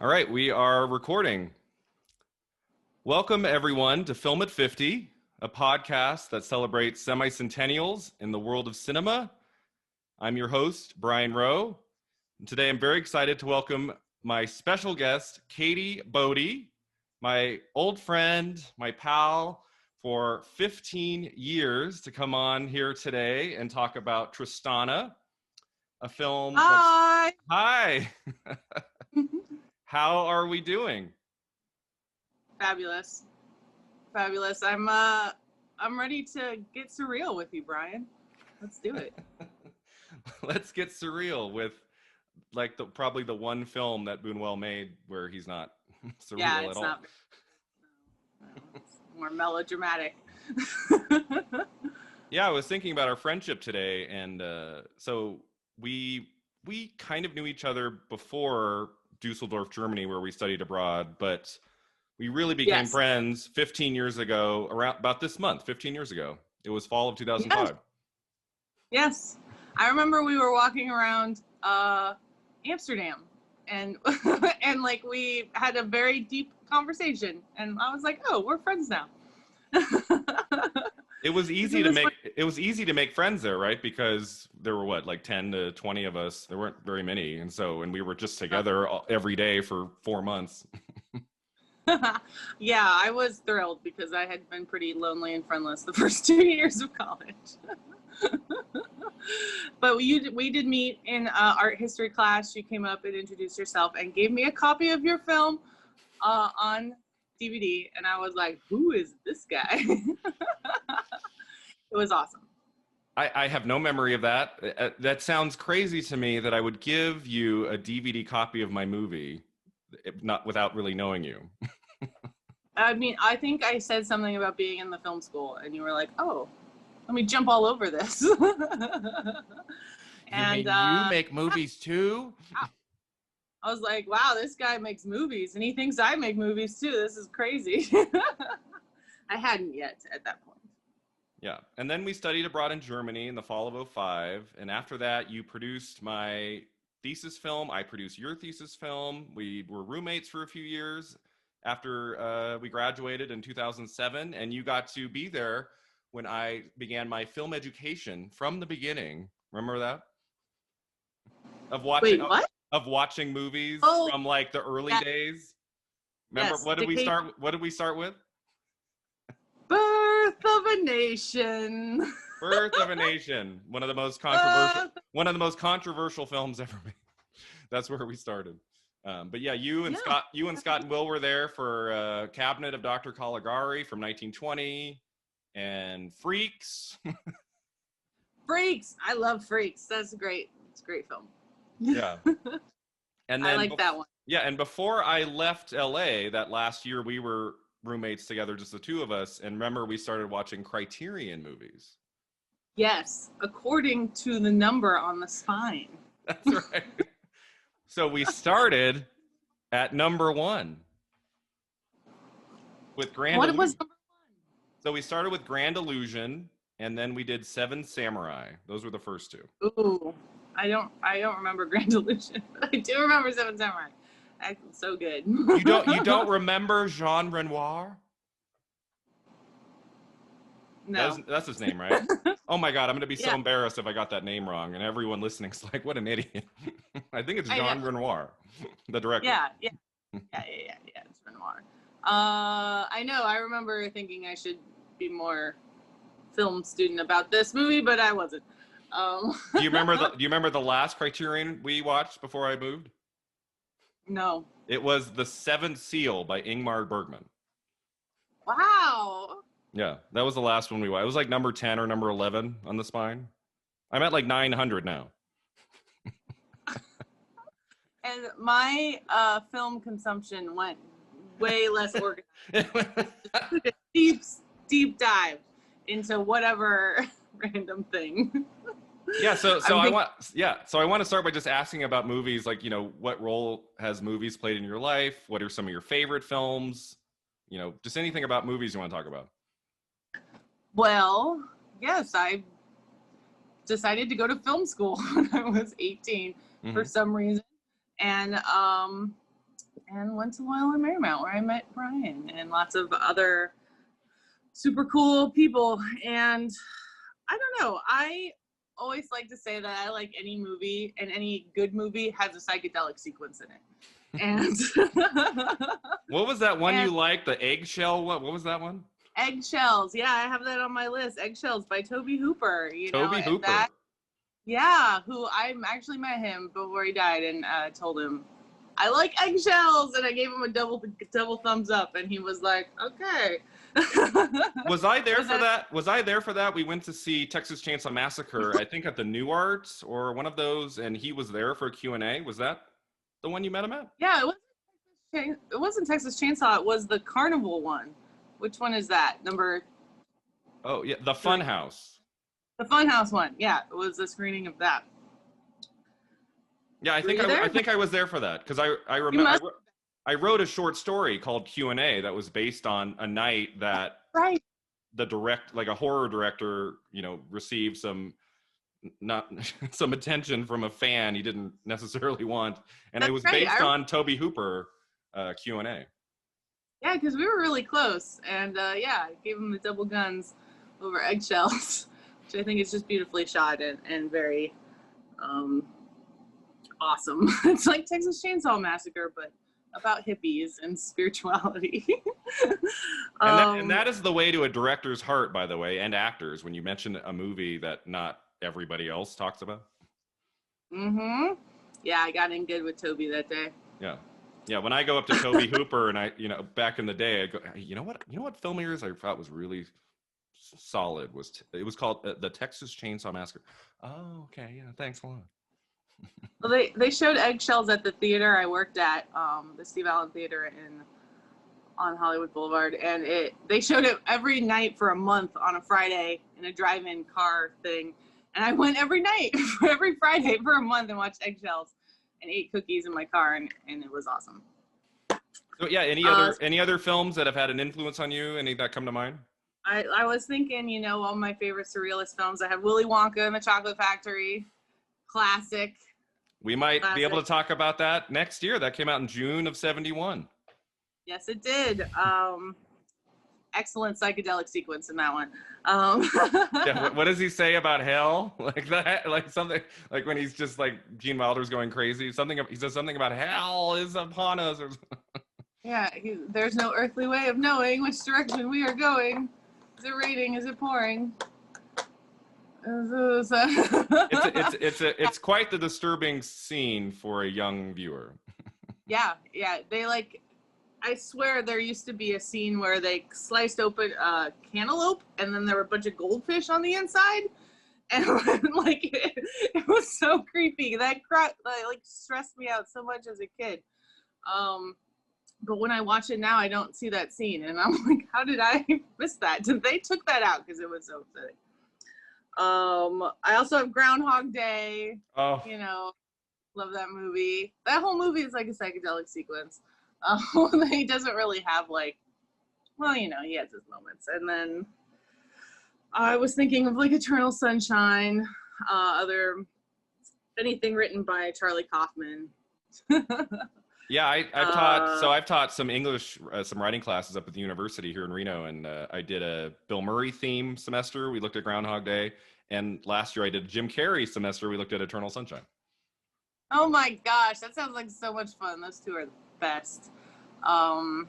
All right, we are recording. Welcome, everyone, to Film at 50, a podcast that celebrates semi-centennials in the world of cinema. I'm your host, Brian Rowe. And today, I'm very excited to welcome my special guest, Katie Bode, my old friend, my pal for 15 years, to come on here today and talk about Tristana, a film. Hi. Hi. How are we doing? Fabulous. I'm ready to get surreal with you, Brian. Let's do it. Let's get surreal with like probably the one film that Bunuel made where he's not surreal yeah, at it's all. Not. No, it's more melodramatic. Yeah, I was thinking about our friendship today, and so we kind of knew each other before Dusseldorf, Germany, where we studied abroad, but we really became friends 15 years ago, around about this month, 15 years ago. It was fall of 2005. Yes. I remember we were walking around Amsterdam and and like we had a very deep conversation, and I was like, "Oh, we're friends now." It was easy to make friends there, right? Because there were like 10 to 20 of us. There weren't very many, and we were just together every day for 4 months. Yeah, I was thrilled because I had been pretty lonely and friendless the first 2 years of college. But we did meet in art history class. You came up and introduced yourself and gave me a copy of your film on DVD, and I was like, "Who is this guy?" It was awesome. I have no memory of that. That sounds crazy to me that I would give you a DVD copy of my movie, not without really knowing you. I mean, I think I said something about being in the film school, and you were like, "Oh, let me jump all over this." And you make movies too? I was like, wow, this guy makes movies, and he thinks I make movies too. This is crazy. I hadn't yet at that point. Yeah, and then we studied abroad in Germany in the fall of 2005, and after that, you produced my thesis film. I produced your thesis film. We were roommates for a few years after we graduated in 2007, and you got to be there when I began my film education from the beginning. Remember that? Of watching. Wait, what? Of watching movies from like the early days. Remember, yes, what did we start with? Birth of a Nation. Birth of a Nation. One of the most controversial films ever made. That's where we started. But yeah, you and Scott and Will were there for Cabinet of Dr. Caligari from 1920 and Freaks. Freaks. I love Freaks. That's great. It's a great film. Yeah. And then I like that one. Yeah, and before I left LA that last year, we were roommates together, just the two of us. And remember, we started watching Criterion movies. Yes, according to the number on the spine. That's right. So we started at number 1 with Grand Illusion. What was number 1? So we started with Grand Illusion, and then we did Seven Samurai. Those were the first two. Ooh. I don't remember Grand Illusion, but I do remember Seven Samurai. That's so good. You don't remember Jean Renoir? No. That's his name, right? Oh my God, I'm going to be so embarrassed if I got that name wrong, and everyone listening's like, what an idiot. I think it's Jean Renoir, the director. Yeah, it's Renoir. I know, I remember thinking I should be more film student about this movie, but I wasn't. Do you remember the last Criterion we watched before I moved? No. It was The Seventh Seal by Ingmar Bergman. Wow. Yeah, that was the last one we watched. It was like number 10 or number 11 on the spine. I'm at like 900 now. And my film consumption went way less organized. deep dive into whatever random thing. Yeah, so I want to start by just asking about movies, like, what role has movies played in your life? What are some of your favorite films? Just anything about movies you want to talk about. Well, yes, I decided to go to film school when I was 18 for some reason. And and went to Loyola Marymount where I met Brian and lots of other super cool people. And I don't know, I always like to say that I like any movie, and any good movie has a psychedelic sequence in it. And what was that one you liked? The eggshell? What was that one? Eggshells. Yeah, I have that on my list. Eggshells by Tobe Hooper. Tobe Hooper. Who I actually met him before he died, and told him I like eggshells, and I gave him a double thumbs up, and he was like, okay. Was I there for that? Was I there for that? We went to see Texas Chainsaw Massacre, I think at the New Arts or one of those, and he was there for a Q&A. Was that the one you met him at? Yeah, it wasn't Texas Chainsaw. It was the Carnival one. Which one is that? Number? Oh yeah, the Funhouse. The Funhouse one. Yeah, it was a screening of that. Yeah, I think I was there for that because I remember I wrote a short story called Q&A that was based on a night that a horror director, received some attention from a fan he didn't necessarily want, and it was based on Tobe Hooper Q&A. Yeah, because we were really close, and I gave him the double guns over eggshells, which I think is just beautifully shot and very awesome. It's like Texas Chainsaw Massacre, but about hippies and spirituality. and that is the way to a director's heart, by the way, and actors, when you mention a movie that not everybody else talks about. Mm-hmm. Yeah, I got in good with Tobe that day. Yeah, when I go up to Tobe Hooper and I, back in the day, I go, you know what film of yours I thought was really solid it was called the Texas Chainsaw Massacre. Oh, okay, yeah, thanks a lot. Well, they showed eggshells at the theater I worked at, the Steve Allen Theater on Hollywood Boulevard, and they showed it every night for a month on a Friday in a drive-in car thing, and I went every night, every Friday for a month and watched eggshells and ate cookies in my car, and it was awesome. So yeah, any other films that have had an influence on you? Any that come to mind? I was thinking, all my favorite surrealist films. I have Willy Wonka and the Chocolate Factory, classic. We might be able to talk about that next year. That came out in June of '71. Yes, it did. Excellent psychedelic sequence in that one. Yeah, what does he say about hell? Like that, like something like when he's just like Gene Wilder's going crazy. He says something about hell is upon us. Yeah, there's no earthly way of knowing which direction we are going. Is it raining? Is it pouring? It's quite the disturbing scene for a young viewer. Yeah, they I swear there used to be a scene where they sliced open a cantaloupe and then there were a bunch of goldfish on the inside, and it was so creepy. That stressed me out so much as a kid. But when I watch it now, I don't see that scene, and I'm like, how did I miss that? They took that out because it was so upsetting. I also have Groundhog Day. Oh. Love that movie. That whole movie is like a psychedelic sequence. He doesn't really have he has his moments. And then I was thinking of Eternal Sunshine, anything written by Charlie Kaufman. Yeah, I've taught some English, some writing classes up at the university here in Reno, and I did a Bill Murray theme semester. We looked at Groundhog Day, and last year I did a Jim Carrey semester. We looked at Eternal Sunshine. Oh my gosh, that sounds like so much fun. Those two are the best. I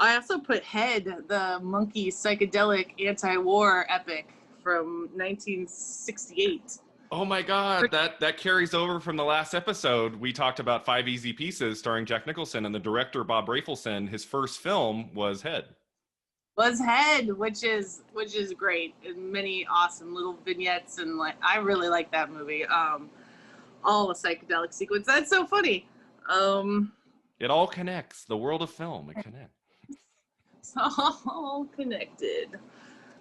also put Head, the monkey psychedelic anti-war epic from 1968. Oh my God, that carries over from the last episode. We talked about Five Easy Pieces starring Jack Nicholson, and the director Bob Rafelson, his first film was Head. Which is great, and many awesome little vignettes, and I really like that movie. All the psychedelic sequence. That's so funny. It all connects. The world of film, it connects. It's all connected.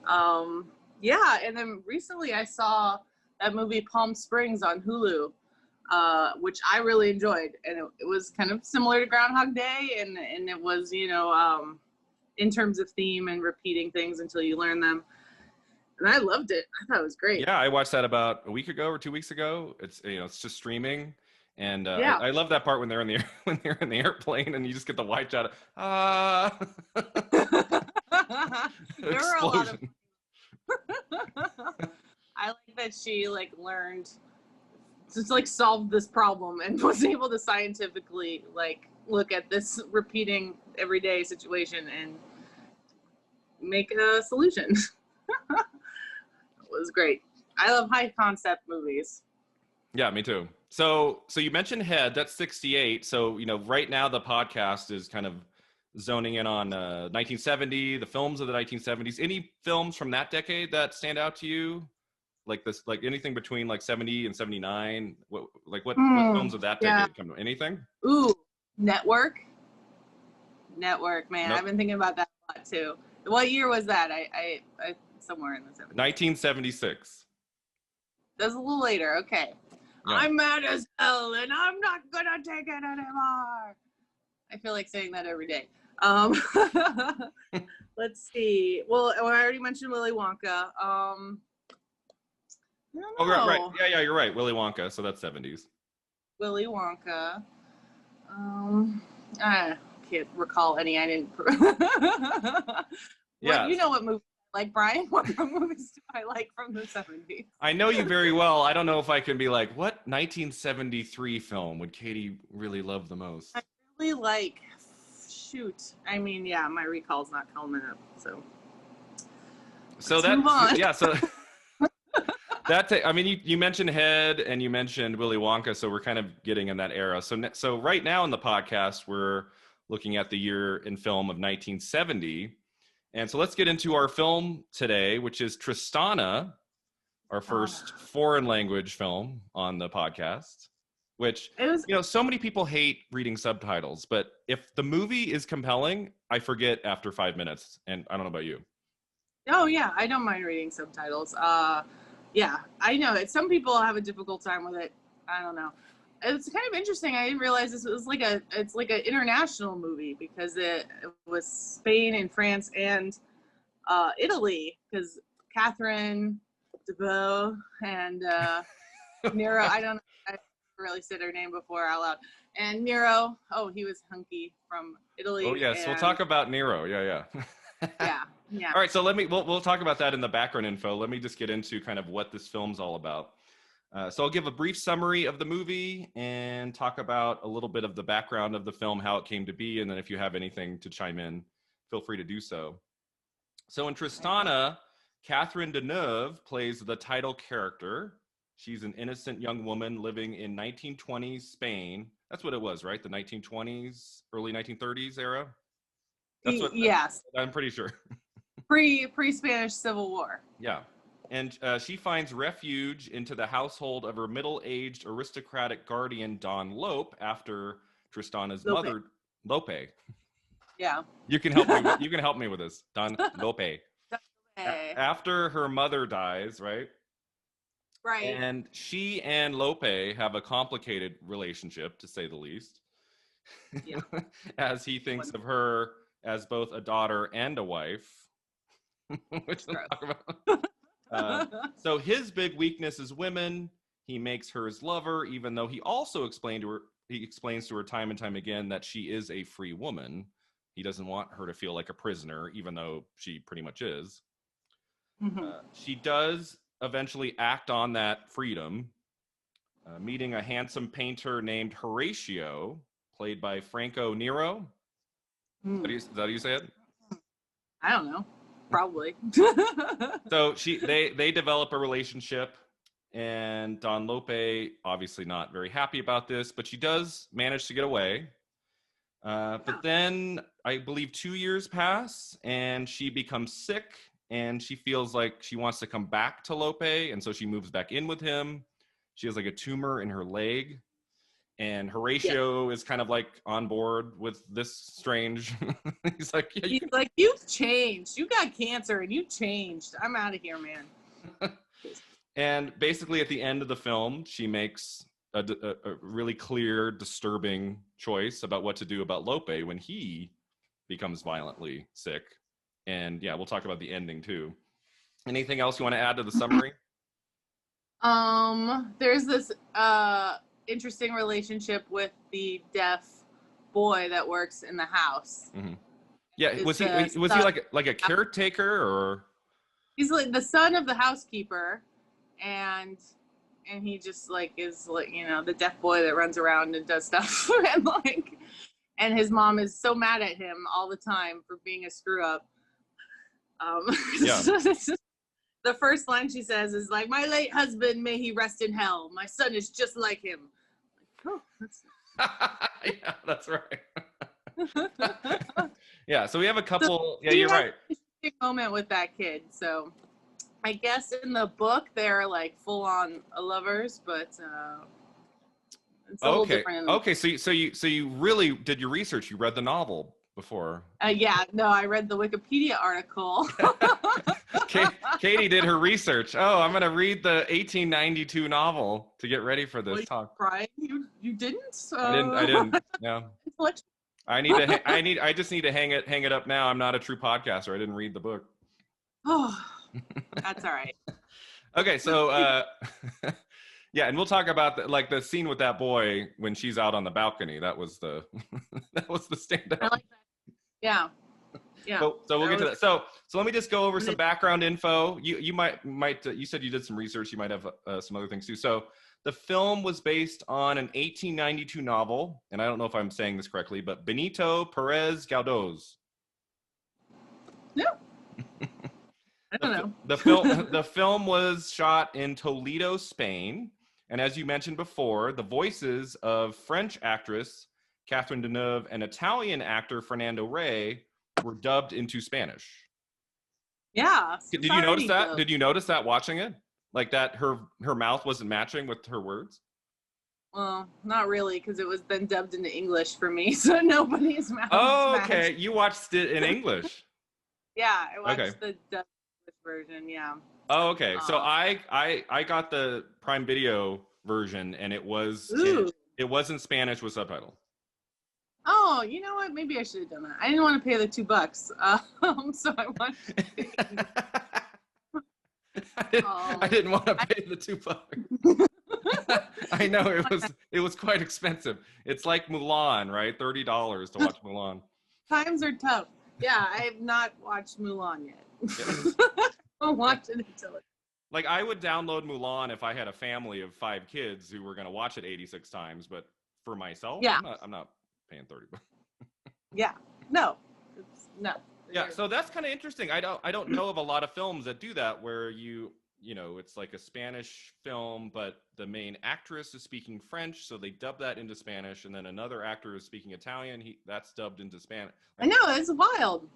Yeah, and then recently I saw that movie Palm Springs on Hulu, which I really enjoyed, and it was kind of similar to Groundhog Day, and it was in terms of theme and repeating things until you learn them, and I loved it. I thought it was great. Yeah, I watched that about a week ago or 2 weeks ago. It's it's just streaming, And Yeah. I love that part when they're in the when they're in the airplane and you just get the white shot There were a lot of explosion. I like that she like learned to like solve this problem and was able to scientifically like look at this repeating everyday situation and make a solution. It was great. I love high concept movies. Yeah, me too. So you mentioned Head, that's 68. So, right now the podcast is kind of zoning in on 1970, the films of the 1970s. Any films from that decade that stand out to you? Like this, like anything between like 70 and 79? What films of that decade come to anything? Ooh, Network, man. Nope. I've been thinking about that a lot too. What year was that? I somewhere in the 70s. 1976. That's a little later. Okay. Yeah. I'm mad as hell and I'm not gonna take it anymore. I feel like saying that every day. Let's see. Well, I already mentioned Willy Wonka. I don't know. Oh, right. Yeah, you're right. Willy Wonka. So that's 70s. Willy Wonka. I can't recall any. I didn't. Yeah. You know what movie I like, Brian? What movies do I like from the 70s? I know you very well. I don't know if I can be like, what 1973 film would Katie really love the most? I really like. Shoot. I mean, yeah, my recall's not coming up. So that. Move on. Yeah. So. I mean, you mentioned Head and you mentioned Willy Wonka, so we're kind of getting in that era. So right now in the podcast, we're looking at the year in film of 1970. And so let's get into our film today, which is Tristana, our first foreign language film on the podcast, which, so many people hate reading subtitles, but if the movie is compelling, I forget after 5 minutes. And I don't know about you. Oh, yeah, I don't mind reading subtitles. Yeah, I know. Some people have a difficult time with it. I don't know. It's kind of interesting. I didn't realize this was it's like an international movie because it was Spain and France and Italy because Catherine Deneuve and Nero. I really said her name before out loud. And Nero. Oh, he was hunky from Italy. Oh yes, we'll talk about Nero. Yeah. Yeah. All right, so we'll talk about that in the background info. Let me just get into kind of what this film's all about. So I'll give a brief summary of the movie and talk about a little bit of the background of the film, how it came to be, and then if you have anything to chime in, feel free to do so. So in Tristana, Catherine Deneuve plays the title character. She's an innocent young woman living in 1920s Spain. That's what it was, right? The 1920s, early 1930s era? Yes. I'm pretty sure. Pre-Spanish Civil War. Yeah. And she finds refuge into the household of her middle-aged aristocratic guardian, Don Lope, after Tristana's mother, Lope. Yeah. You can help me with this, Don Lope. After her mother dies, right? Right. And she and Lope have a complicated relationship, to say the least. Yeah. As he thinks of her as both a daughter and a wife. Which we'll talk about. So his big weakness is women. He makes her his lover, even though he also explains to her time and time again that she is a free woman. He doesn't want her to feel like a prisoner, even though she pretty much is. Mm-hmm. She does eventually act on that freedom, meeting a handsome painter named Horatio, played by Franco Nero. Is that how you say it? I don't know. Probably. So they develop a relationship, and Don Lope obviously not very happy about this, but she does manage to get away. But then I believe 2 years pass, and she becomes sick, and she feels like she wants to come back to Lope, and so she moves back in with him. She has like a tumor in her leg. And Horatio is kind of like on board with this strange. He's like, you've changed. You got cancer and you changed. I'm out of here, man. And basically, at the end of the film, she makes a really clear, disturbing choice about what to do about Lope when he becomes violently sick. And yeah, we'll talk about the ending too. Anything else you want to add to the summary? There's this interesting relationship with the deaf boy that works in the house. Mm-hmm. Yeah, was he son. like a caretaker, or? He's like the son of the housekeeper, and he just like is like, you know, the deaf boy that runs around and does stuff and like, and his mom is so mad at him all the time for being a screw up. Yeah. The first line she says is like, "My late husband, may he rest in hell. My son is just like him." Like, oh, that's yeah, that's right. Yeah, so we have a couple. Yeah, you're right. A big moment with that kid. So I guess in the book they're like full on lovers, but it's a little different in the Okay, so you really did your research. You read the novel before. Yeah, no, I read the Wikipedia article. Katie did her research. Oh, I'm gonna read the 1892 novel to get ready for this talk. Right? You didn't? I didn't. No. I just need to hang it up now. I'm not a true podcaster. I didn't read the book. Oh, that's all right. Okay, so yeah, and we'll talk about the scene with that boy when she's out on the balcony. That was the standout. I like that. Yeah. Yeah. So we'll get to that. So let me just go over some background info. You might you said you did some research. You might have some other things too. So the film was based on an 1892 novel, and I don't know if I'm saying this correctly, but Benito Perez Galdós. No. I don't know. The film was shot in Toledo, Spain, and as you mentioned before, the voices of French actress Catherine Deneuve and Italian actor Fernando were dubbed into Spanish. Yeah. Did you notice that? Did you notice that watching it? Like that her mouth wasn't matching with her words? Well, not really, because it was then dubbed into English for me, so nobody's mouth. Oh, okay. You watched it in English. Yeah, I watched the dubbed version, yeah. Oh, okay. So I got the Prime Video version, and it was in Spanish with subtitles. Oh, you know what? Maybe I should have done that. I didn't want to pay the $2, so I wanted to I didn't want to pay the $2. I know it was quite expensive. It's like Mulan, right? $30 to watch Mulan. Times are tough. Yeah, I have not watched Mulan yet. I'll watch it until it. Like, I would download Mulan if I had a family of 5 kids who were going to watch it 86 times, but for myself, yeah. I'm not paying $30. Yeah. No. Yeah, so that's kind of interesting. I don't know of a lot of films that do that, where you know, it's like a Spanish film, but the main actress is speaking French, so they dub that into Spanish, and then another actor is speaking Italian. That's dubbed into Spanish. I know, it's wild.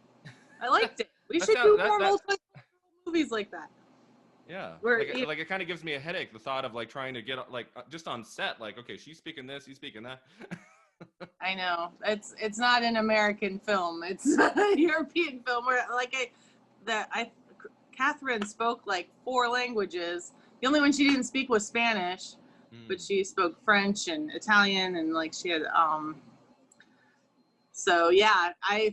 I liked it. We should do more multicultural movies like that. Yeah, like it kind of gives me a headache, the thought of like trying to get like just on set, like, okay, she's speaking this, he's speaking that. I know, it's not an American film, it's a European film where Catherine spoke like 4 languages. The only one she didn't speak was Spanish, but she spoke French and Italian, and like she had so yeah, I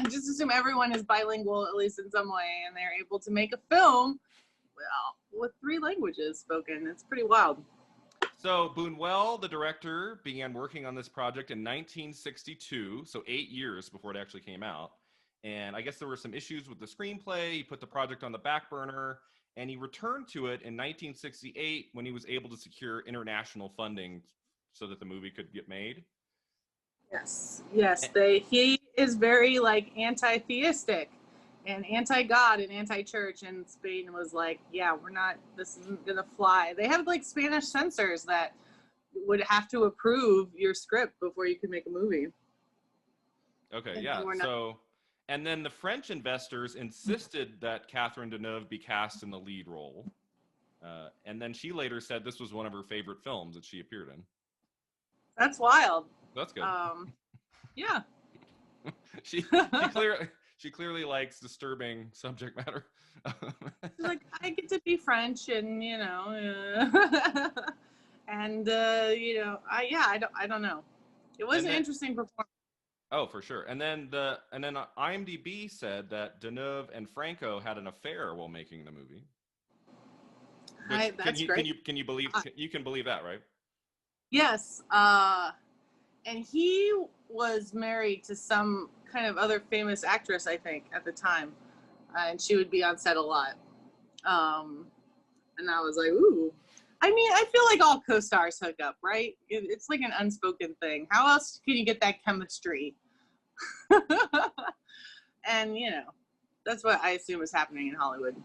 just assume everyone is bilingual at least in some way, and they're able to make a film with 3 languages spoken. It's pretty wild. So Bunuel, the director, began working on this project in 1962, so 8 years before it actually came out. And I guess there were some issues with the screenplay. He put the project on the back burner, and he returned to it in 1968 when he was able to secure international funding so that the movie could get made. Yes. He is very like anti-theistic and anti-God and anti-church, and Spain was like, yeah, this isn't gonna fly. They have like Spanish censors that would have to approve your script before you could make a movie. Okay, yeah. And then the French investors insisted that Catherine Deneuve be cast in the lead role. And then she later said this was one of her favorite films that she appeared in. That's wild. That's good. Yeah. She clearly likes disturbing subject matter. She's like, I get to be French, and you know, and you know, I don't know. It was an interesting performance. Oh, for sure. And then IMDb said that Deneuve and Franco had an affair while making the movie. That's great. Can you believe? You can believe that, right? Yes. And he was married to some kind of other famous actress, I think, at the time. And she would be on set a lot. And I was like, ooh. I mean, I feel like all co-stars hook up, right? It's like an unspoken thing. How else can you get that chemistry? And, you know, that's what I assume is happening in Hollywood.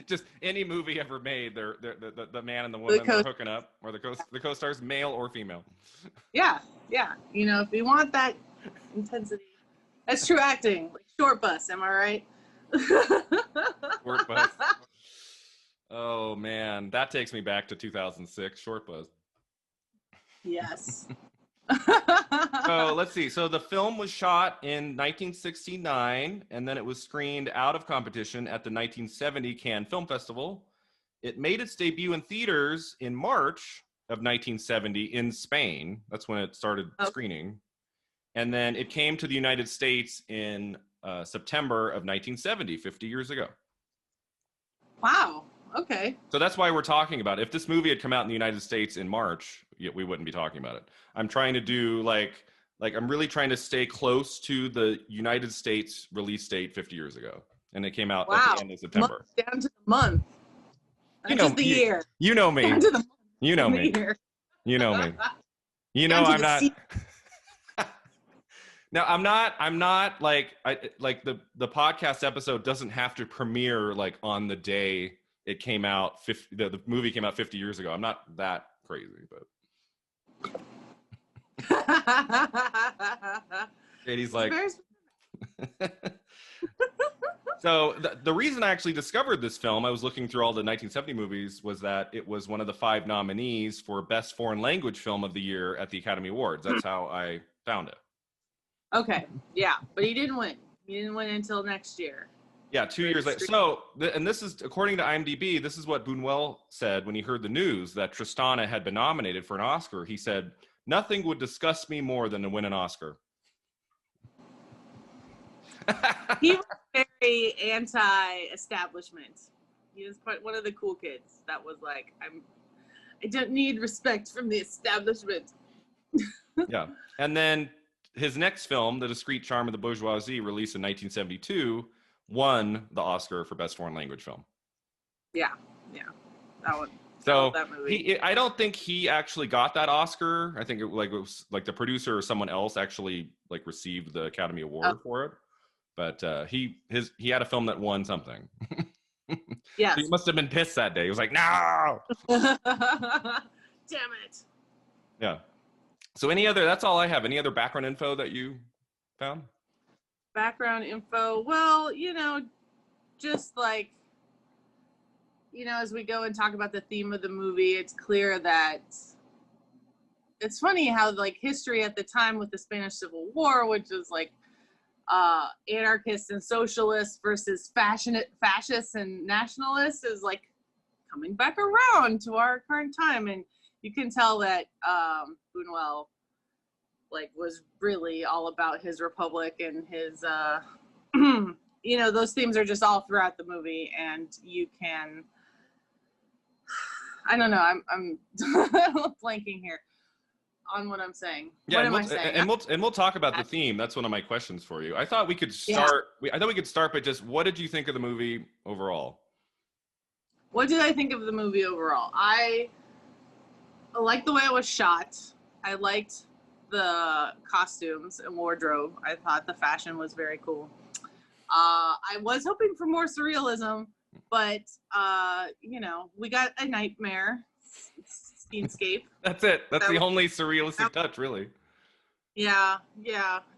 Just any movie ever made, the man and the woman are hooking up, or the co-stars, male or female. Yeah. You know, if you want that intensity, that's true acting. Like Short Bus, am I right? Short Bus. Oh man, that takes me back to 2006. Short Bus. Yes. So let's see. So the film was shot in 1969, and then it was screened out of competition at the 1970 Cannes Film Festival. It made its debut in theaters in March of 1970 in Spain. That's when it started screening. And then it came to the United States in September of 1970, 50 years ago. Wow. Okay. So that's why we're talking about it. If this movie had come out in the United States in March, we wouldn't be talking about it. I'm trying to do like I'm really trying to stay close to the United States release date 50 years ago. And it came out at the end of September. Down to the month. You know, just the year. You know me. Down to the you know me. Year. You know me. You know I'm not. Now I'm not like the podcast episode doesn't have to premiere like on the day it came out. The movie came out 50 years ago. I'm not that crazy, but. Katie's like. So the reason I actually discovered this film, I was looking through all the 1970 movies, was that it was one of the 5 nominees for Best Foreign Language Film of the Year at the Academy Awards. That's how I found it. Okay, yeah, but he didn't win. He didn't win until next year. Yeah, 2 years later. So, and this is, according to IMDb, this is what Bunuel said when he heard the news that Tristana had been nominated for an Oscar. He said, "Nothing would disgust me more than to win an Oscar." He was very anti-establishment. He was one of the cool kids that was like, I don't need respect from the establishment. Yeah. And then his next film, The Discreet Charm of the Bourgeoisie, released in 1972, won the Oscar for Best Foreign Language Film. Yeah. That one. So that movie. I don't think he actually got that Oscar. I think it was like the producer or someone else actually like received the Academy Award for it. But he had a film that won something. Yeah. So he must have been pissed that day. He was like, "No!" Damn it. Yeah. So that's all I have. Any other background info that you found? Background info. Well, just like, as we go and talk about the theme of the movie, it's clear that it's funny how like history at the time with the Spanish Civil War, which was like anarchists and socialists versus fascists and nationalists, is like coming back around to our current time. And you can tell that Bunuel like was really all about his republic and his those themes are just all throughout the movie, and you can I don't know, I'm blanking here on what I'm saying. Yeah, what am I saying? And we'll talk about the theme. That's one of my questions for you. I thought we could start. I thought we could start by just, what did you think of the movie overall? What did I think of the movie overall? I liked the way it was shot. I liked the costumes and wardrobe. I thought the fashion was very cool. I was hoping for more surrealism, but we got a nightmare scenescape. That's it. That's the only surrealistic touch, really. Yeah,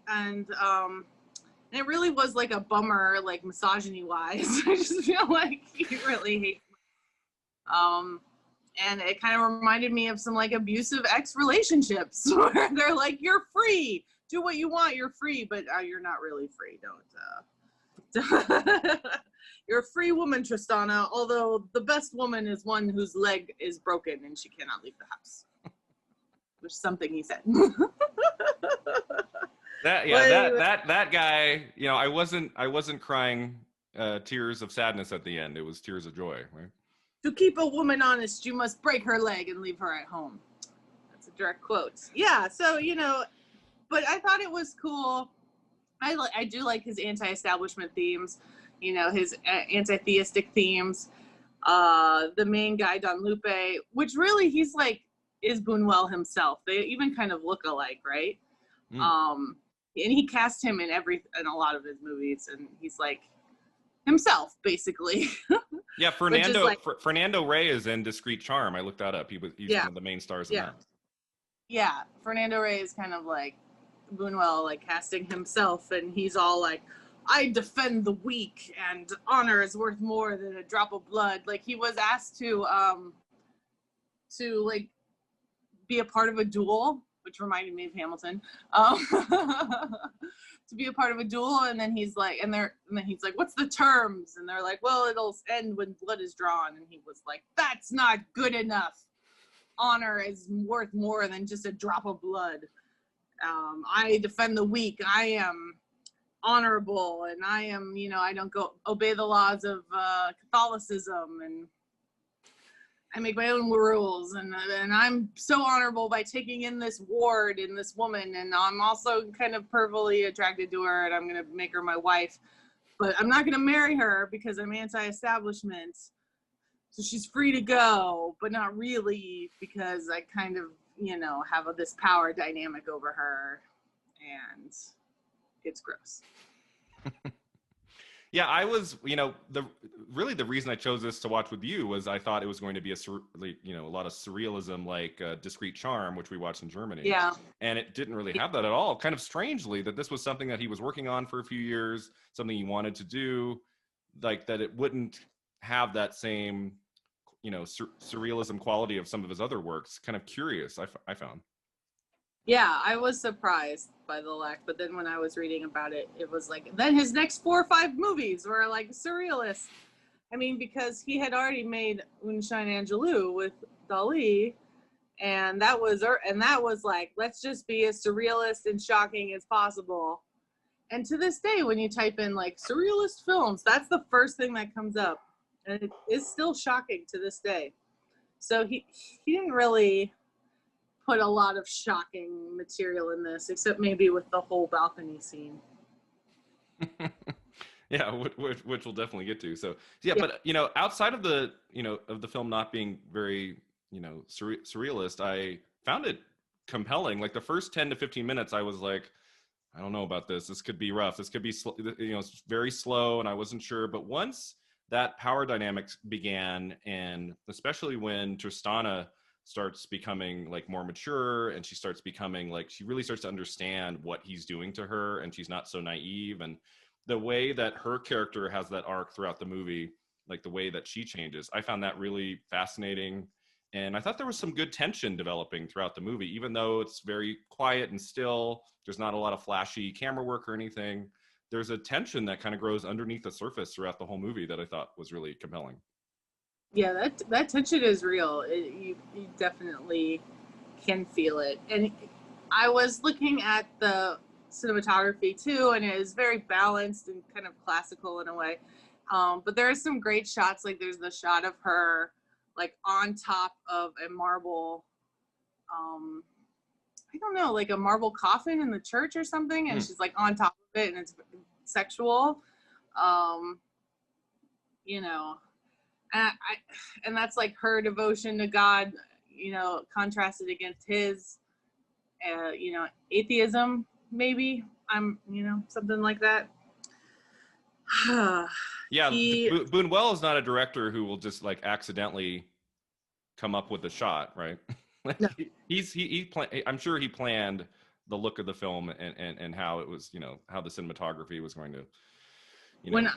and it really was like a bummer, like misogyny-wise. I just feel like he really hates. And it kind of reminded me of some like abusive ex-relationships where they're like, "You're free, do what you want, you're free, but you're not really free. Don't." You're a free woman, Tristana, although the best woman is one whose leg is broken and she cannot leave the house. Which is something he said. That guy, I wasn't crying tears of sadness at the end. It was tears of joy, right? To keep a woman honest, you must break her leg and leave her at home. That's a direct quotes. Yeah, so, but I thought it was cool. I do like his anti-establishment themes, his anti-theistic themes. The main guy, Don Lupe, which really he's like, is Bunuel himself. They even kind of look alike, right? And he cast him in a lot of his movies, and he's like himself, basically. Yeah, Fernando Rey is in Discreet Charm. I looked that up. He's one of the main stars in that. Yeah, Fernando Rey is kind of like Bunuel, like casting himself, and he's all like, I defend the weak, and honor is worth more than a drop of blood. Like, he was asked to like be a part of a duel, which reminded me of Hamilton. To be a part of a duel, and then he's like, what's the terms? And they're like, well, it'll end when blood is drawn. And he was like, that's not good enough. Honor is worth more than just a drop of blood. I defend the weak. I am honorable, and I am, I don't go obey the laws of Catholicism, and I make my own rules, and I'm so honorable by taking in this ward and this woman, and I'm also kind of perversely attracted to her, and I'm going to make her my wife, but I'm not going to marry her because I'm anti-establishment. So she's free to go, but not really, because I kind of, have this power dynamic over her, and it's gross. Yeah, I was, the reason I chose this to watch with you was I thought it was going to be a lot of surrealism, like Discreet Charm, which we watched in Germany. Yeah. And it didn't really have that at all. Kind of strangely, that this was something that he was working on for a few years, something he wanted to do, like that it wouldn't have that same, surrealism quality of some of his other works. Kind of curious, I found. Yeah, I was surprised by the lack, but then when I was reading about it, it was like, then his next 4 or 5 movies were like surrealist. I mean, because he had already made Un Chien Andalou with Dali, and that was like, let's just be as surrealist and shocking as possible. And to this day, when you type in like surrealist films, that's the first thing that comes up, and it is still shocking to this day. So he didn't really put a lot of shocking material in this, except maybe with the whole balcony scene. Yeah, which we'll definitely get to. So yeah, but outside of the of the film not being very surrealist, I found it compelling. Like the first 10 to 15 minutes, I was like, I don't know about this. This could be rough. This could be it's very slow, and I wasn't sure. But once that power dynamics began, and especially when Tristana starts becoming like more mature, and she starts becoming like, she really starts to understand what he's doing to her, and she's not so naive, and the way that her character has that arc throughout the movie, like the way that she changes, I found that really fascinating. And I thought there was some good tension developing throughout the movie, even though it's very quiet and still, there's not a lot of flashy camera work or anything. There's a tension that kind of grows underneath the surface throughout the whole movie that I thought was really compelling. Yeah, that tension is real. You definitely can feel it. And I was looking at the cinematography too, and it is very balanced and kind of classical in a way. But there are some great shots. Like there's the shot of her like on top of a marble, I don't know, like a marble coffin in the church or something, and she's like on top of it, and it's sexual. And that's like her devotion to God, contrasted against his, atheism, maybe. Something like that. Yeah, Bunuel is not a director who will just like accidentally come up with a shot, right? No. I'm sure he planned the look of the film and how it was, how the cinematography was going to, when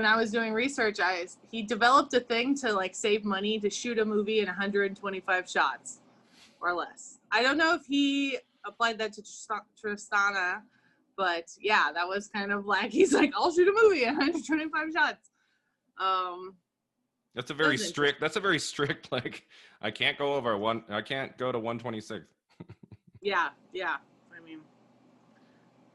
I was doing research, he developed a thing to like save money to shoot a movie in 125 shots or less. I don't know if he applied that to Tristana, but yeah, that was kind of like, he's like, I'll shoot a movie in 125 shots. That's a very strict, like, I can't go to 126. Yeah. I mean,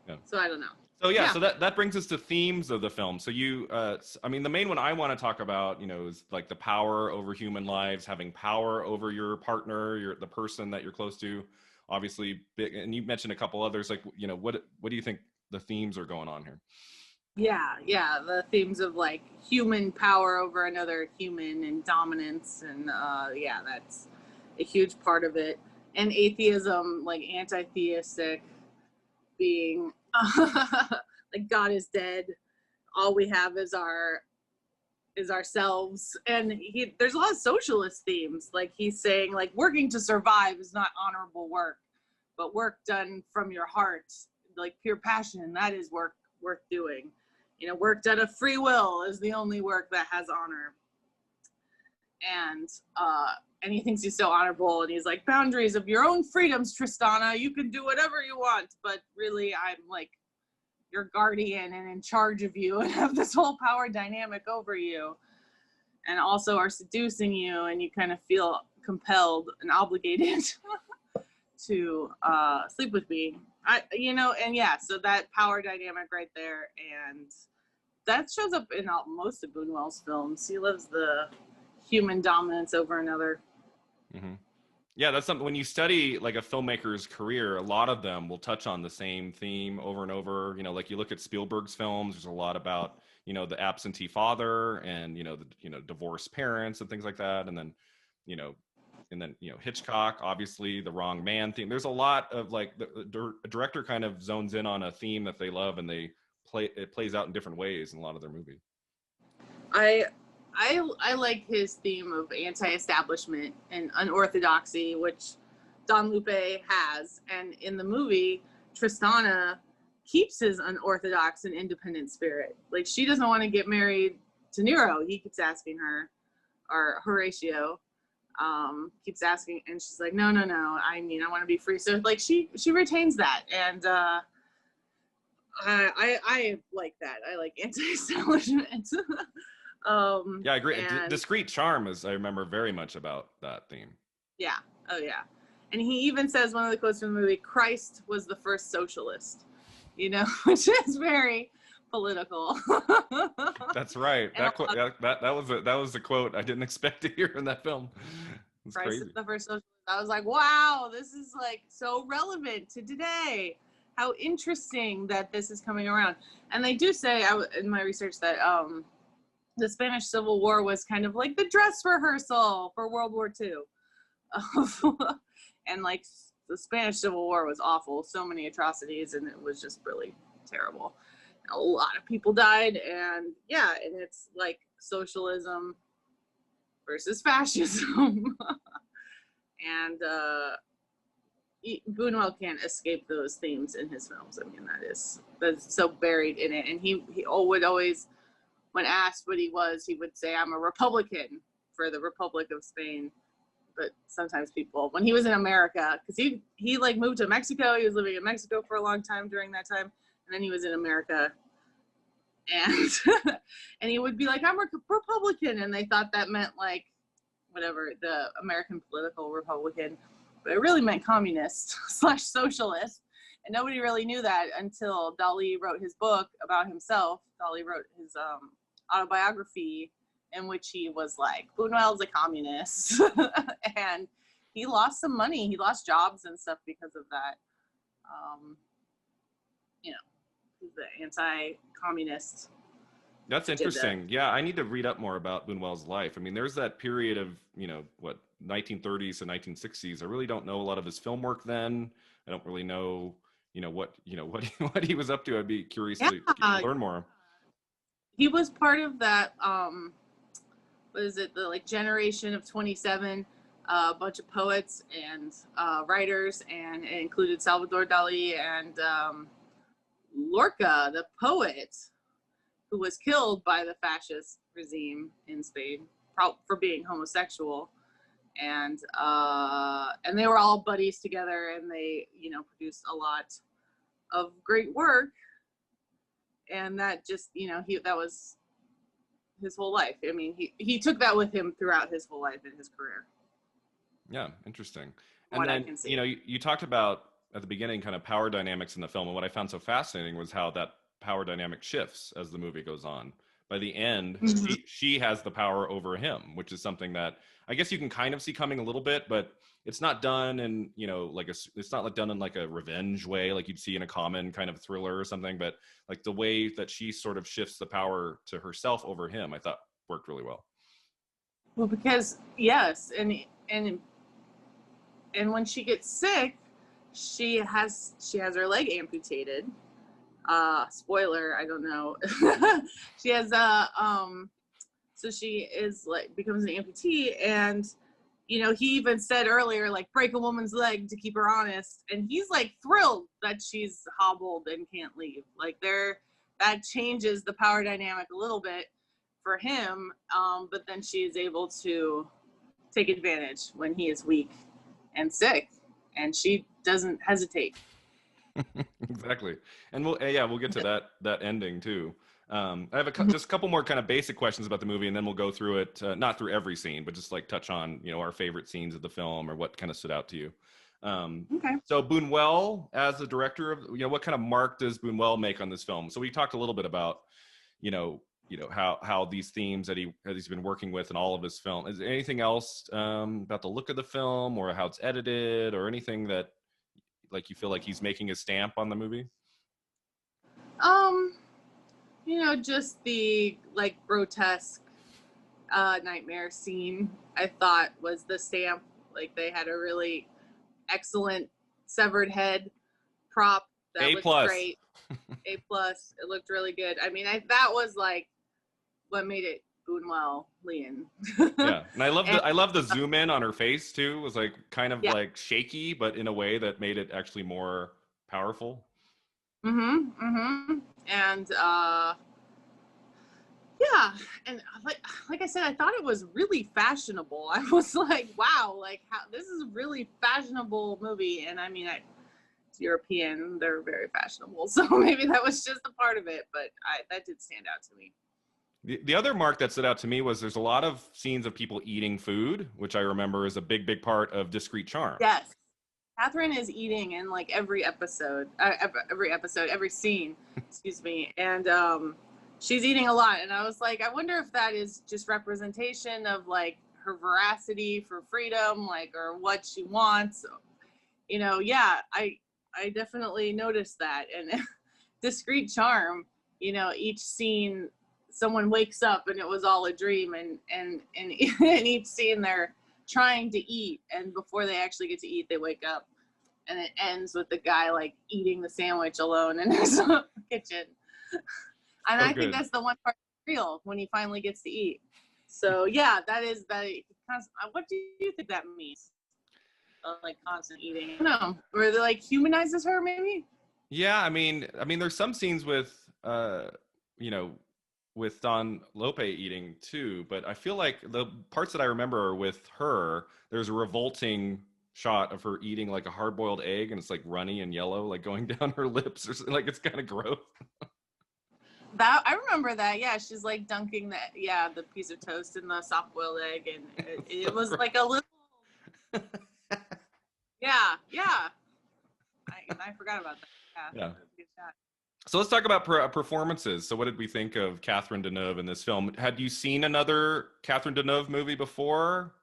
yeah. So I don't know. So yeah, Yeah. so that brings us to themes of the film. So I mean, the main one I want to talk about, is like the power over human lives, having power over your partner, the person that you're close to. Obviously, big, and you mentioned a couple others. Like, what do you think the themes are going on here? Yeah, the themes of like human power over another human and dominance, and yeah, that's a huge part of it. And atheism, like anti-theistic being, like God is dead. All we have is ourselves. And there's a lot of socialist themes. Like he's saying, like working to survive is not honorable work, but work done from your heart, like pure passion, that is work worth doing. Work done of free will is the only work that has honor. And he thinks he's so honorable, and he's like, boundaries of your own freedoms, Tristana, you can do whatever you want, but really I'm like your guardian and in charge of you and have this whole power dynamic over you, and also are seducing you, and you kind of feel compelled and obligated to sleep with me. And yeah, so that power dynamic right there, and that shows up in most of Bunuel's films. He loves the human dominance over another. Mm-hmm. Yeah, that's something. When you study like a filmmaker's career, a lot of them will touch on the same theme over and over. Like you look at Spielberg's films, there's a lot about the absentee father and the divorced parents and things like that, and then you know Hitchcock, obviously the wrong man theme. There's a lot of like a director kind of zones in on a theme that they love, and it plays out in different ways in a lot of their movies. I like his theme of anti-establishment and unorthodoxy, which Don Lupe has, and in the movie, Tristana keeps his unorthodox and independent spirit. Like she doesn't want to get married to Nero. He keeps asking her, or Horatio keeps asking, and she's like, no, I want to be free. So like she retains that, and I like that. I like anti-establishment. Yeah, I agree. Discreet charm is, I remember very much about that theme. Yeah. Oh yeah. And he even says, one of the quotes from the movie, Christ was the first socialist, which is very political. That's right. That was a quote I didn't expect to hear in that film. It's Christ crazy. is the first socialist. I was like, wow, this is like so relevant to today. How interesting that this is coming around. And they do say in my research that the Spanish Civil War was kind of like the dress rehearsal for World War II. And like the Spanish Civil War was awful. So many atrocities, and it was just really terrible. A lot of people died, and yeah, and it's like socialism versus fascism. And Bunuel can't escape those themes in his films. I mean, that's so buried in it. And he would always, when asked what he was, he would say, I'm a Republican for the Republic of Spain. But sometimes people, when he was in America, because he like moved to Mexico, he was living in Mexico for a long time during that time, and then he was in America, and and he would be like, I'm a Republican, and they thought that meant like whatever, the American political Republican, but it really meant communist / socialist, and nobody really knew that until Dali wrote his book about himself. Dali wrote his autobiography, in which he was like, Bunuel's a communist. And he lost some money. He lost jobs and stuff because of that. He's the anti-communist. That's interesting. Yeah, I need to read up more about Bunuel's life. I mean, there's that period of, 1930s to 1960s. I really don't know a lot of his film work then. I don't really know, what he was up to. I'd be curious to learn more. He was part of that, what is it, the like generation of 27, a bunch of poets and writers, and it included Salvador Dali and Lorca, the poet, who was killed by the fascist regime in Spain for being homosexual. And they were all buddies together, and they, produced a lot of great work. And that just, that was his whole life. I mean, he took that with him throughout his whole life and his career. Yeah, interesting. And then, you talked about at the beginning kind of power dynamics in the film, and what I found so fascinating was how that power dynamic shifts as the movie goes on. By the end, Mhm. she has the power over him, which is something that I guess you can kind of see coming a little bit, but it's not done in, it's not like done in like a revenge way, like you'd see in a common kind of thriller or something. But like the way that she sort of shifts the power to herself over him, I thought worked really well. Well, because yes, and when she gets sick, she has her leg amputated. Spoiler, I don't know. She has so she is like becomes an amputee, and he even said earlier, like, break a woman's leg to keep her honest, and he's like thrilled that she's hobbled and can't leave. Like that changes the power dynamic a little bit for him, but then she is able to take advantage when he is weak and sick, and she doesn't hesitate. Exactly. And we'll get to that ending too. I have just a couple more kind of basic questions about the movie, and then we'll go through it, not through every scene, but just like touch on, our favorite scenes of the film or what kind of stood out to you. Okay. So Bunuel, as the director of, what kind of mark does Bunuel make on this film? So we talked a little bit about, how these themes that he's been working with in all of his film. Is there anything else about the look of the film or how it's edited or anything that like you feel like he's making a stamp on the movie? Just the like grotesque nightmare scene, I thought was the stamp. Like they had a really excellent severed head prop that A looked plus. great. A plus. It looked really good. I mean, that was like what made it Bunuel-lian. Yeah, and I love the zoom in on her face too. It was like kind of like shaky, but in a way that made it actually more powerful. And yeah, and like I said, I thought it was really fashionable. I was like, wow, like this is a really fashionable movie. And I mean, it's European, they're very fashionable, so maybe that was just a part of it, but that did stand out to me. The other mark that stood out to me was there's a lot of scenes of people eating food, which I remember is a big part of Discreet Charm. Yes. Catherine is eating in like every scene, excuse me. And she's eating a lot. And I was like, I wonder if that is just representation of like her veracity for freedom, like, or what she wants. Yeah, I definitely noticed that. And Discreet Charm, each scene, someone wakes up and it was all a dream. And in each scene they're trying to eat, and before they actually get to eat, they wake up, and it ends with the guy like eating the sandwich alone in his kitchen. And I think that's the one part real when he finally gets to eat. So yeah, that is that. What do you think that means? Like constant eating? I don't know. Or they like humanizes her, maybe? Yeah, I mean, there's some scenes with with Don Lope eating too, but I feel like the parts that I remember are with her. There's a revolting shot of her eating like a hard-boiled egg, and it's like runny and yellow, like going down her lips, or something. Like it's kind of gross. That I remember that. Yeah, she's like dunking the piece of toast in the soft-boiled egg, and it was gross. Like a little. Yeah. I forgot about that. Yeah. So let's talk about performances. So what did we think of Catherine Deneuve in this film? Had you seen another Catherine Deneuve movie before?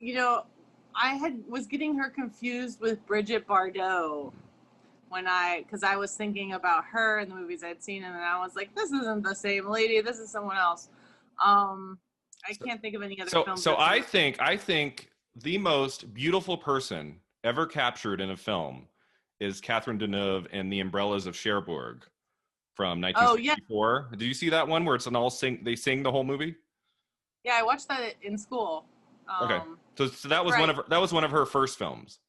I was getting her confused with Brigitte Bardot because I was thinking about her and the movies I'd seen, and then I was like, this isn't the same lady. This is someone else. I can't think of any other films. So I think the most beautiful person ever captured in a film is Catherine Deneuve in The Umbrellas of Cherbourg from 1964. Oh, yeah. Did you see that one where it's they sing the whole movie? Yeah, I watched that in school. Okay, so that was one of her first films.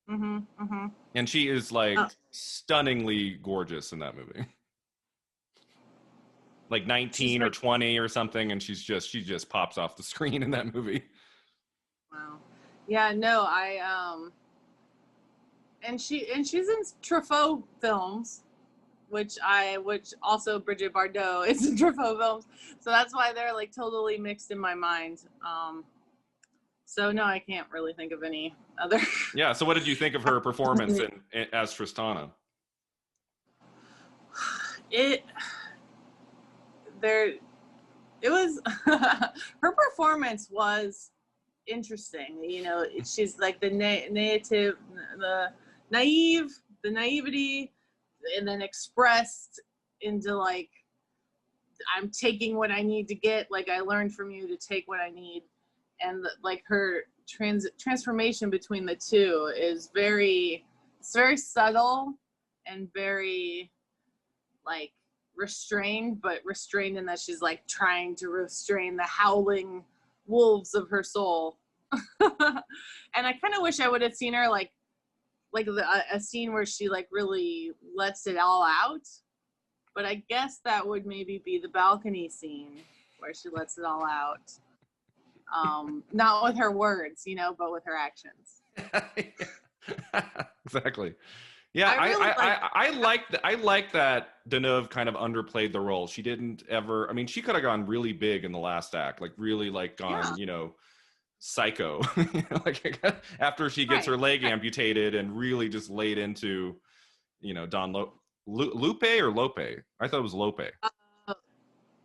And she is like stunningly gorgeous in that movie. Like 19 or 20 or something, and she just pops off the screen in that movie. Wow. Yeah, no, and she's in Truffaut films, which also Brigitte Bardot is in Truffaut films, so that's why they're like totally mixed in my mind. So no, I can't really think of any other. Yeah. So what did you think of her performance as Tristana? it there it was her performance was interesting. You know, she's like the naivety, and then expressed into like, I'm taking what I need to get. Like, I learned from you to take what I need, and like her transformation between the two is very subtle and very like restrained, but restrained in that she's like trying to restrain the howling wolves of her soul. And I kind of wish I would have seen her like a scene where she like really lets it all out, but I guess that would maybe be the balcony scene where she lets it all out. Not with her words, you know, but with her actions. Exactly. Yeah, I like that Deneuve kind of underplayed the role. She didn't ever, I mean, she could have gone really big in the last act, like really like gone, you know, psycho, like after she gets her leg amputated and really just laid into, you know, Lupe or Lope? I thought it was Lope.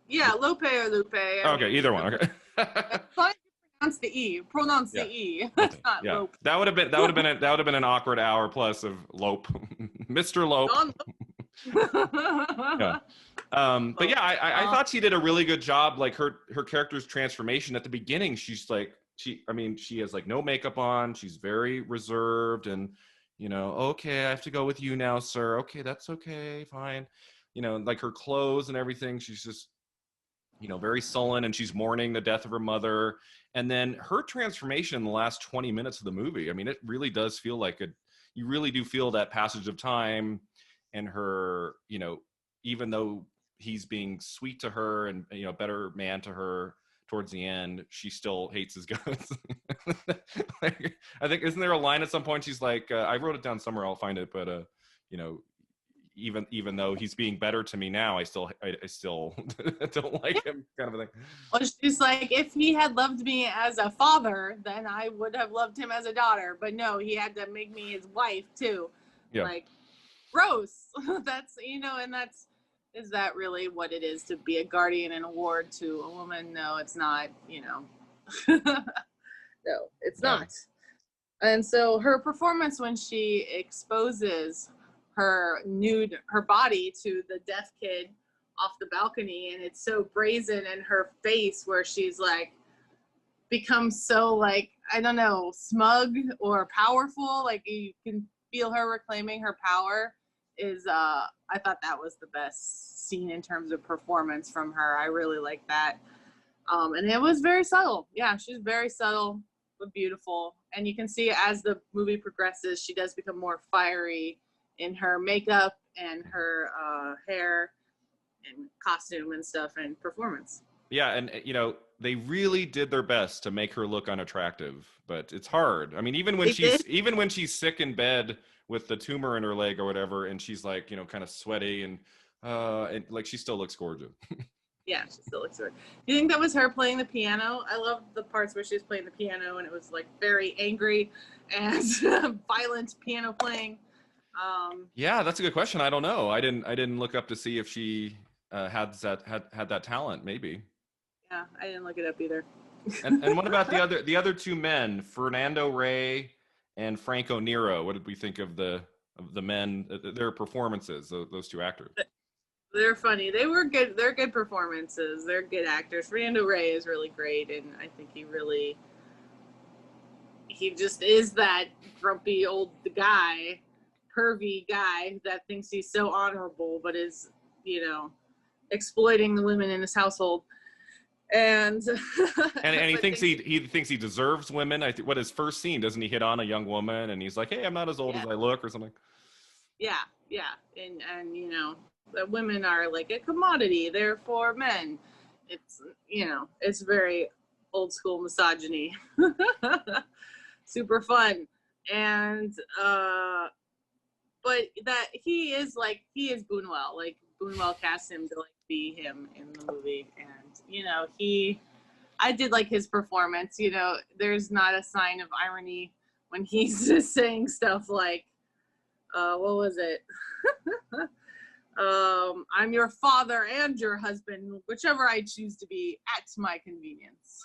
Yeah, Lope or Lupe. I mean, either one. Okay. Pronounce the E. Pronounce the E. It's not Lope. That would have been an awkward hour plus of Lope, Mr. Lope. Yeah. But yeah, I thought she did a really good job. Like her character's transformation at the beginning. She's like she has like no makeup on. She's very reserved and, you know, okay, I have to go with you now, sir. Okay, that's okay, fine. You know, like her clothes and everything. She's just, you know, very sullen, and she's mourning the death of her mother. And then her transformation in the last 20 minutes of the movie, I mean, it really does feel like you really do feel that passage of time, and her, you know, even though he's being sweet to her and, you know, better man to her towards the end, she still hates his guts. Like, I think, isn't there a line at some point? She's like, I wrote it down somewhere, I'll find it, but, you know, even though he's being better to me now, I still don't like him, kind of a thing. Well, she's like, if he had loved me as a father, then I would have loved him as a daughter. But no, he had to make me his wife too. Yeah. Like, gross. That's, you know, and is that really what it is to be a guardian and a ward to a woman? No, it's not, you know. No, it's not. And so her performance when she exposes her body to the deaf kid off the balcony, and it's so brazen in her face where she's like becomes so like, I don't know, smug or powerful, like you can feel her reclaiming her power, is I thought that was the best scene in terms of performance from her. I really like that. And it was very subtle. Yeah, she's very subtle but beautiful, and you can see as the movie progresses she does become more fiery in her makeup and her hair and costume and stuff and performance. Yeah, and you know, they really did their best to make her look unattractive, but it's hard. I mean, even when she's sick in bed with the tumor in her leg or whatever, and she's like, you know, kind of sweaty and like she still looks gorgeous. Yeah, she still looks good. Do you think that was her playing the piano? I love the parts where she was playing the piano and it was like very angry and violent piano playing. Yeah, that's a good question. I don't know. I didn't look up to see if she had that talent. Maybe. Yeah, I didn't look it up either. and what about the other two men, Fernando Rey and Franco Nero? What did we think of the men, their performances? Those two actors. They're funny. They were good. They're good performances. They're good actors. Fernando Rey is really great, and I think he just is that grumpy old guy. Pervy guy that thinks he's so honorable but is, you know, exploiting the women in his household, and he thinks he thinks he deserves women. I think what his first scene, doesn't he hit on a young woman and he's like, hey, I'm not as old as I look or something. Yeah, and you know, the women are like a commodity, they're for men. It's, you know, it's very old school misogyny. Super fun. And but that he is Bunuel. Like, Bunuel cast him to like be him in the movie, and you know, I did like his performance. You know, there's not a sign of irony when he's just saying stuff like, what was it? I'm your father and your husband, whichever I choose to be at my convenience.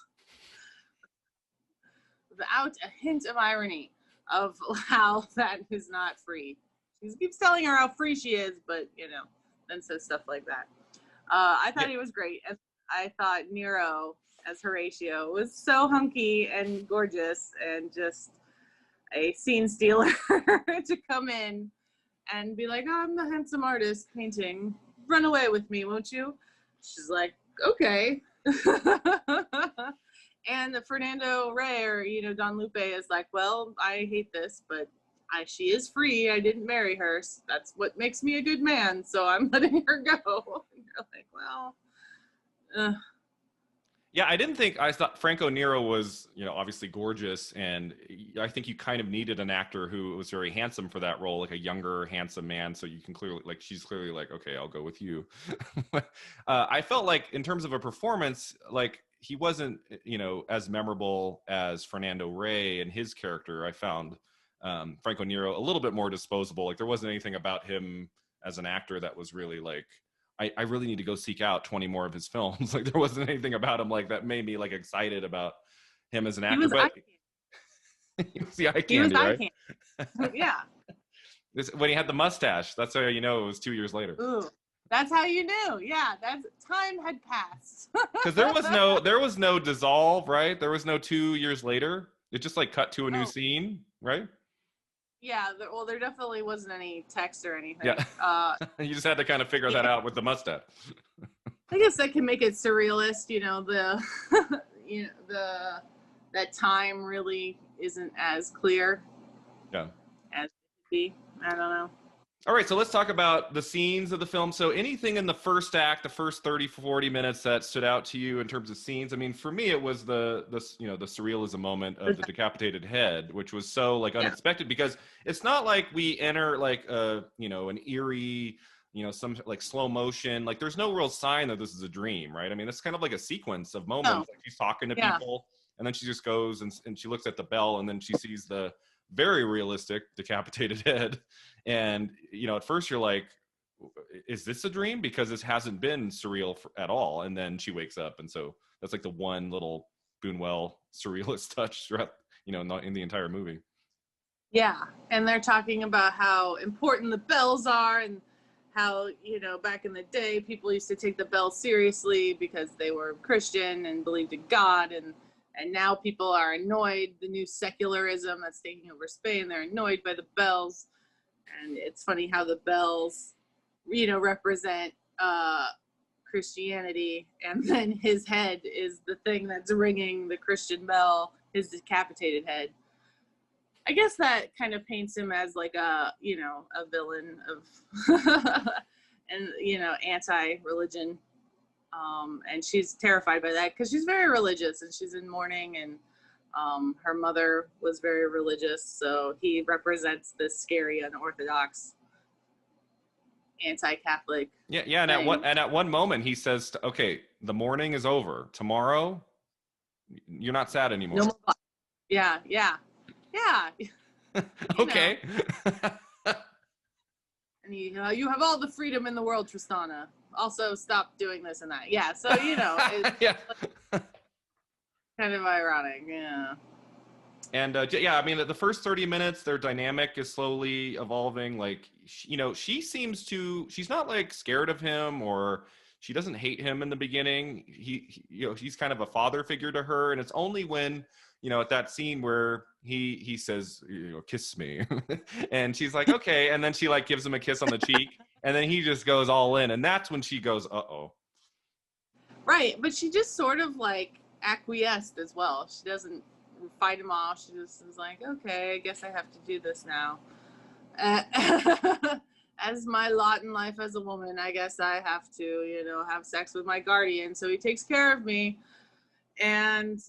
Without a hint of irony of how that is not free. She keeps telling her how free she is, but, then says stuff like that. I thought he was great. I thought Nero as Horatio was so hunky and gorgeous and just a scene stealer to come in and be like, oh, I'm the handsome artist painting. Run away with me, won't you? She's like, okay. And Fernando Rey, or, Don Lupe is like, well, I hate this, but she is free. I didn't marry her. So that's what makes me a good man. So I'm letting her go. And you're like, well, Yeah, I thought Franco Nero was, obviously gorgeous, and I think you kind of needed an actor who was very handsome for that role, like a younger, handsome man, so you can clearly, she's clearly like, okay, I'll go with you. I felt like, in terms of a performance, he wasn't, as memorable as Fernando Rey and his character. I found Franco Nero a little bit more disposable. There wasn't anything about him as an actor that was really I really need to go seek out 20 more of his films. There wasn't anything about him that made me excited about him as an actor. He was the eye candy, right? Yeah. When he had the mustache, that's how you know it was 2 years later. Ooh, that's how you knew. Yeah, time had passed. Because there was no dissolve, right? There was no 2 years later. It just cut to a new scene, right? Yeah, there definitely wasn't any text or anything. Yeah. You just had to kind of figure that out with the mustache. I guess that can make it surrealist, that time really isn't as clear. Yeah. As it could be. I don't know. All right, so let's talk about the scenes of the film. So anything in the first act, the first 30, 40 minutes that stood out to you in terms of scenes? I mean, for me, it was the surrealism moment of the decapitated head, which was so unexpected, because it's not like we enter an eerie, some slow motion. There's no real sign that this is a dream, right? I mean, it's kind of like a sequence of moments. She's talking to people, and then she just goes and she looks at the bell, and then she sees the very realistic decapitated head. And, at first you're like, is this a dream? Because this hasn't been surreal at all. And then she wakes up. And so that's the one little Bunuel surrealist touch throughout, not in the entire movie. Yeah. And they're talking about how important the bells are, and how, back in the day, people used to take the bells seriously because they were Christian and believed in God. And now people are annoyed, the new secularism that's taking over Spain, they're annoyed by the bells. And it's funny how the bells, represent Christianity, and then his head is the thing that's ringing the Christian bell, his decapitated head. I guess that kind of paints him as a villain of, and, anti-religion. And she's terrified by that because she's very religious, and she's in mourning, and her mother was very religious, so he represents this scary, unorthodox, anti-Catholic. Yeah, and at one moment he says, "Okay, the mourning is over. Tomorrow, you're not sad anymore." No more. Yeah. Okay. And you have all the freedom in the world, Tristana. Also, stop doing this and that. Yeah, so it's yeah. kind of ironic, yeah. And I mean, the first 30 minutes, their dynamic is slowly evolving. She's not scared of him, or she doesn't hate him in the beginning. He's kind of a father figure to her, and it's only when at that scene where he says, kiss me, and she's like, okay, and then she gives him a kiss on the cheek, and then he just goes all in, and that's when she goes, uh-oh. Right, but she just sort of acquiesced as well. She doesn't fight him off. She just is like, okay, I guess I have to do this now. As my lot in life as a woman, I guess I have to, have sex with my guardian, so he takes care of me. And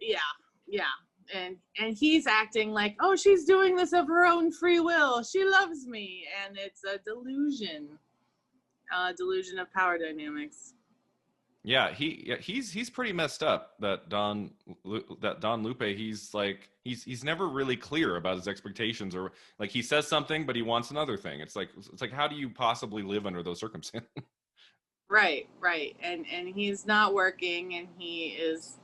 yeah. And he's acting like, oh, she's doing this of her own free will. She loves me. And it's a delusion of power dynamics. He's pretty messed up. That Don Lupe, he's never really clear about his expectations, or like he says something but he wants another thing. It's like how do you possibly live under those circumstances? Right, right. And he's not working, and he is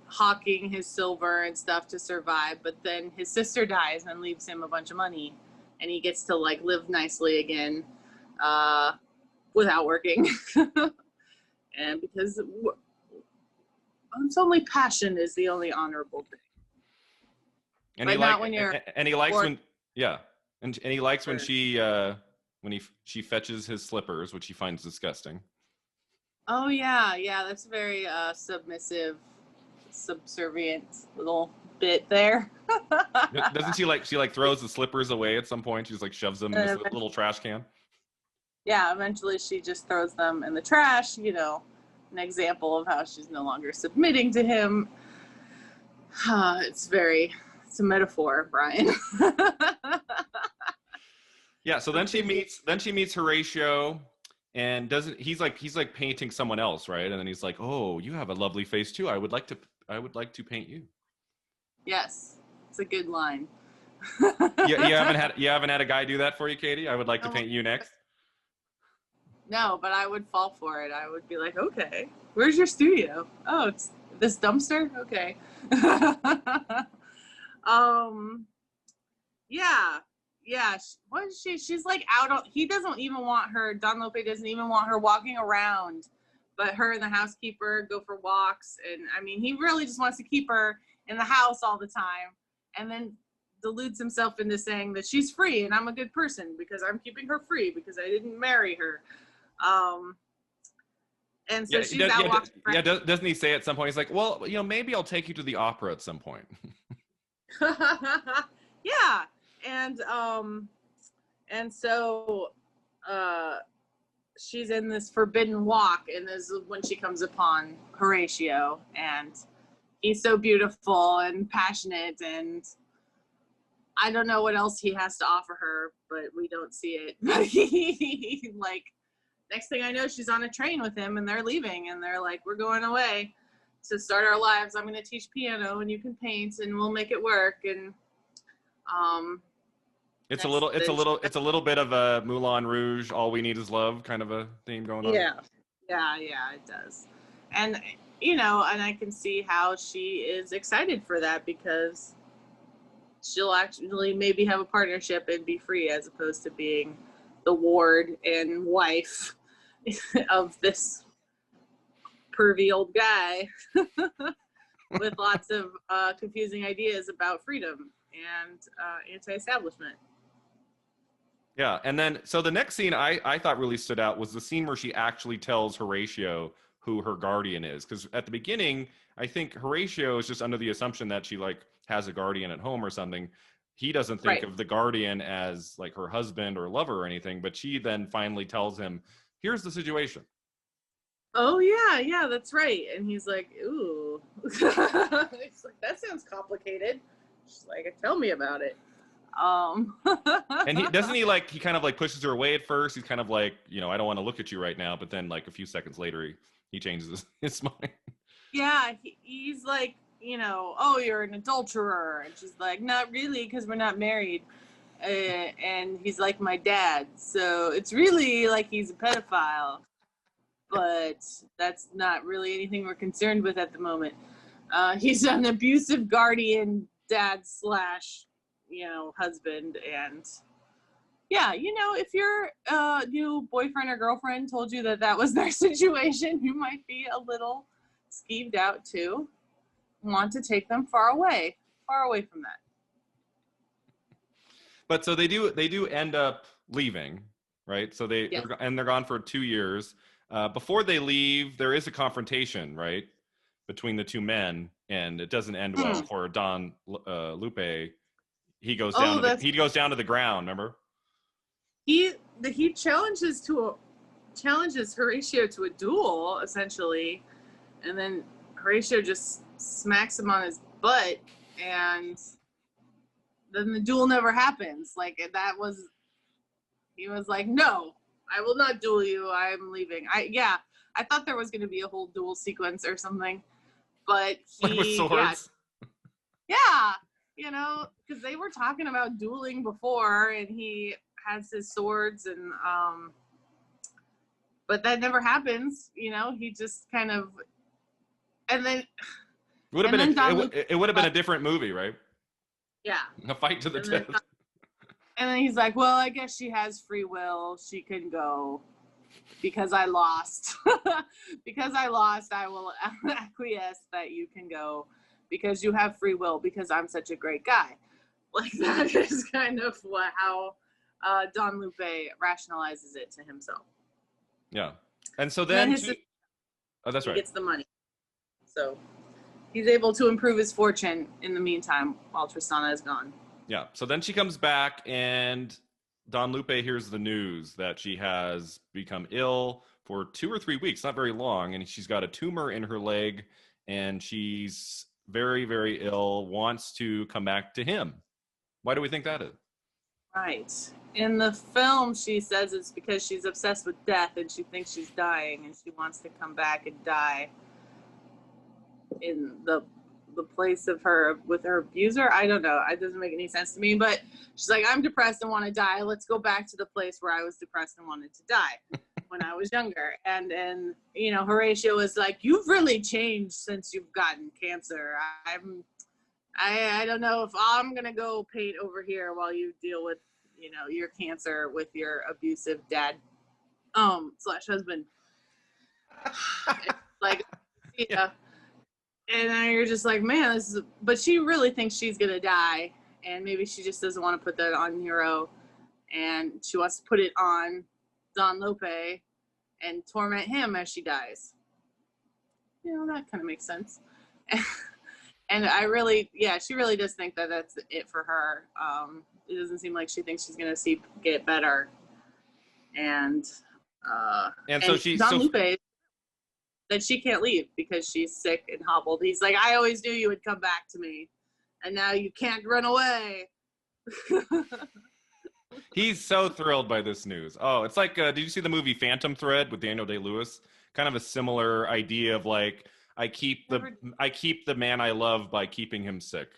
hawking his silver and stuff to survive, but then his sister dies and leaves him a bunch of money, and he gets to like live nicely again without working. And because it's only passion is the only honorable thing. And but he not like when you're and he likes or, when and he likes when she fetches his slippers, which he finds disgusting. Oh yeah, that's very submissive, subservient little bit there. Doesn't she throws the slippers away at some point? She just like shoves them in this little trash can. Yeah, eventually she just throws them in the trash, an example of how she's no longer submitting to him. It's a metaphor, Brian. Yeah, so then she meets Horatio, and he's like painting someone else, right? And then he's like, "Oh, you have a lovely face too. I would like to paint you." Yes, it's a good line. you haven't had a guy do that for you, Katie? I would like to paint you next. No, but I would fall for it. I would be like, okay, where's your studio? Oh, it's this dumpster? Okay. Yeah. What is she? She's like he doesn't even want her, Don Lope doesn't even want her walking around, but her and the housekeeper go for walks. And I mean, he really just wants to keep her in the house all the time, and then deludes himself into saying that she's free and I'm a good person because I'm keeping her free because I didn't marry her. And so she's out walking. Yeah, doesn't he say at some point, he's like, well, maybe I'll take you to the opera at some point. Yeah. And so she's in this forbidden walk, and this is when she comes upon Horatio, and he's so beautiful and passionate, and I don't know what else he has to offer her, but we don't see it. Like, next thing I know, she's on a train with him, and they're leaving, and they're like, we're going away to start our lives. I'm going to teach piano, and you can paint, and we'll make it work. And it's a little bit of a Moulin Rouge, all we need is love kind of a theme going on. Yeah, it does. And and I can see how she is excited for that, because she'll actually maybe have a partnership and be free, as opposed to being the ward and wife of this pervy old guy with lots of confusing ideas about freedom and anti-establishment. Yeah, and then so the next scene I thought really stood out was the scene where she actually tells Horatio who her guardian is, because at the beginning I think Horatio is just under the assumption that she like has a guardian at home or something. He doesn't think of the guardian as like her husband or lover or anything, but she then finally tells him, here's the situation. Oh yeah, that's right. And he's like, ooh. He's like, that sounds complicated. She's like, tell me about it. And he kind of like pushes her away at first. He's kind of like, I don't want to look at you right now, but then like a few seconds later he changes his mind. Yeah, he's like, oh, you're an adulterer. And she's like, not really, because we're not married. And he's like my dad. So it's really like he's a pedophile. But that's not really anything we're concerned with at the moment. He's an abusive guardian dad / husband. And yeah, if your new boyfriend or girlfriend told you that was their situation, you might be a little skeeved out too. Want to take them far away from that. But so they do end up leaving, right? So they're gone for 2 years. Before they leave, there is a confrontation, right, between the two men, and it doesn't end well for Don Lupe. He goes down to the ground. Remember? He challenges Horatio to a duel, essentially, and then Horatio just smacks him on his butt, and then the duel never happens. Like, he was like, no, I will not duel you. I am leaving. I I thought there was going to be a whole duel sequence or something, but Like with swords. Yeah, you know, because they were talking about dueling before, and he has his swords, and but that never happens. You know, he just kind of, and then It would have been a different movie, right? Yeah. A fight to the death. And then he's like, well, I guess she has free will. She can go because I lost. Because I lost, I will acquiesce that you can go because you have free will because I'm such a great guy. Like, that is kind of how Don Lupe rationalizes it to himself. Yeah. And so then he that's right. Gets the money. So he's able to improve his fortune in the meantime while Tristana is gone. Yeah. So then she comes back, and Don Lupe hears the news that she has become ill for 2 or 3 weeks, not very long, and she's got a tumor in her leg, and she's very, very ill, wants to come back to him. Why do we think that is? Right. In the film, she says it's because she's obsessed with death and she thinks she's dying and she wants to come back and die in the place of her with her abuser. I don't know. It doesn't make any sense to me, but she's like, I'm depressed and want to die. Let's go back to the place where I was depressed and wanted to die when I was younger. And you know, Horatio was like, you've really changed since you've gotten cancer. I don't know if I'm going to go paint over here while you deal with, you know, your cancer with your abusive dad / husband. Like, yeah. And then you're just like, man, but she really thinks she's going to die. And maybe she just doesn't want to put that on Nero. And she wants to put it on Don Lope and torment him as she dies. You know, that kind of makes sense. And she really does think that that's it for her. It doesn't seem like she thinks she's going to get better. And so Don Lupe, that she can't leave because she's sick and hobbled. He's like, I always knew you would come back to me, and now you can't run away. He's so thrilled by this news. Oh, it's like, did you see the movie Phantom Thread with Daniel Day-Lewis? Kind of a similar idea of like, I keep the man I love by keeping him sick.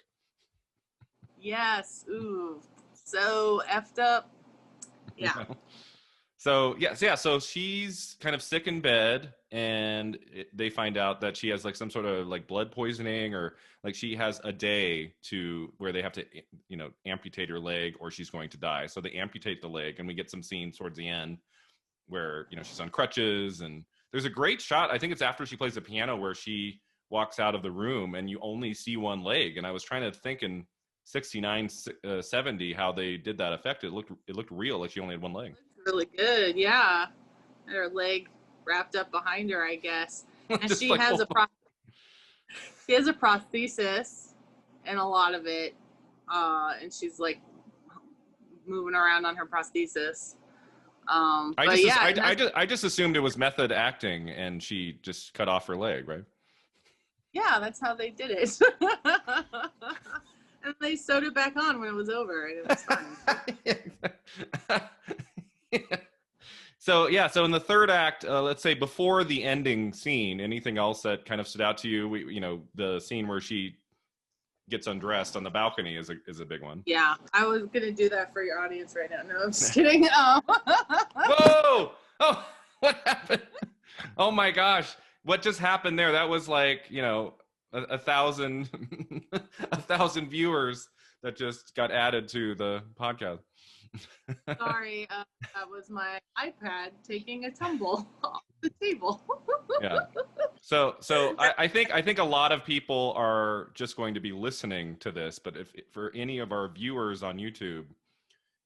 Yes. Ooh, so effed up. Yeah. You know? So yes, yeah. So she's kind of sick in bed, and they find out that she has like some sort of like blood poisoning, or like she has a day to where they have to, you know, amputate her leg, or she's going to die. So they amputate the leg, and we get some scenes towards the end where, you know, she's on crutches, and there's a great shot. I think it's after she plays the piano where she walks out of the room, and you only see one leg. And I was trying to think in 69, 70 how they did that effect. It looked real, like she only had one leg. Really good, yeah. Her leg wrapped up behind her, I guess. And she like, has she has a prosthesis, and a lot of it, and she's like moving around on her prosthesis. I just assumed it was method acting, and she just cut off her leg, right? Yeah, that's how they did it. And they sewed it back on when it was over, and it was fine. So in the third act, let's say before the ending scene, anything else that kind of stood out to you? You know, the scene where she gets undressed on the balcony is a big one. Yeah, I was gonna do that for your audience right now. No, I'm just kidding. Whoa! Oh, what happened? Oh my gosh, what just happened there? That was like, you know, a thousand viewers that just got added to the podcast. Sorry, that was my iPad taking a tumble off the table. Yeah. So I think a lot of people are just going to be listening to this, but if for any of our viewers on YouTube,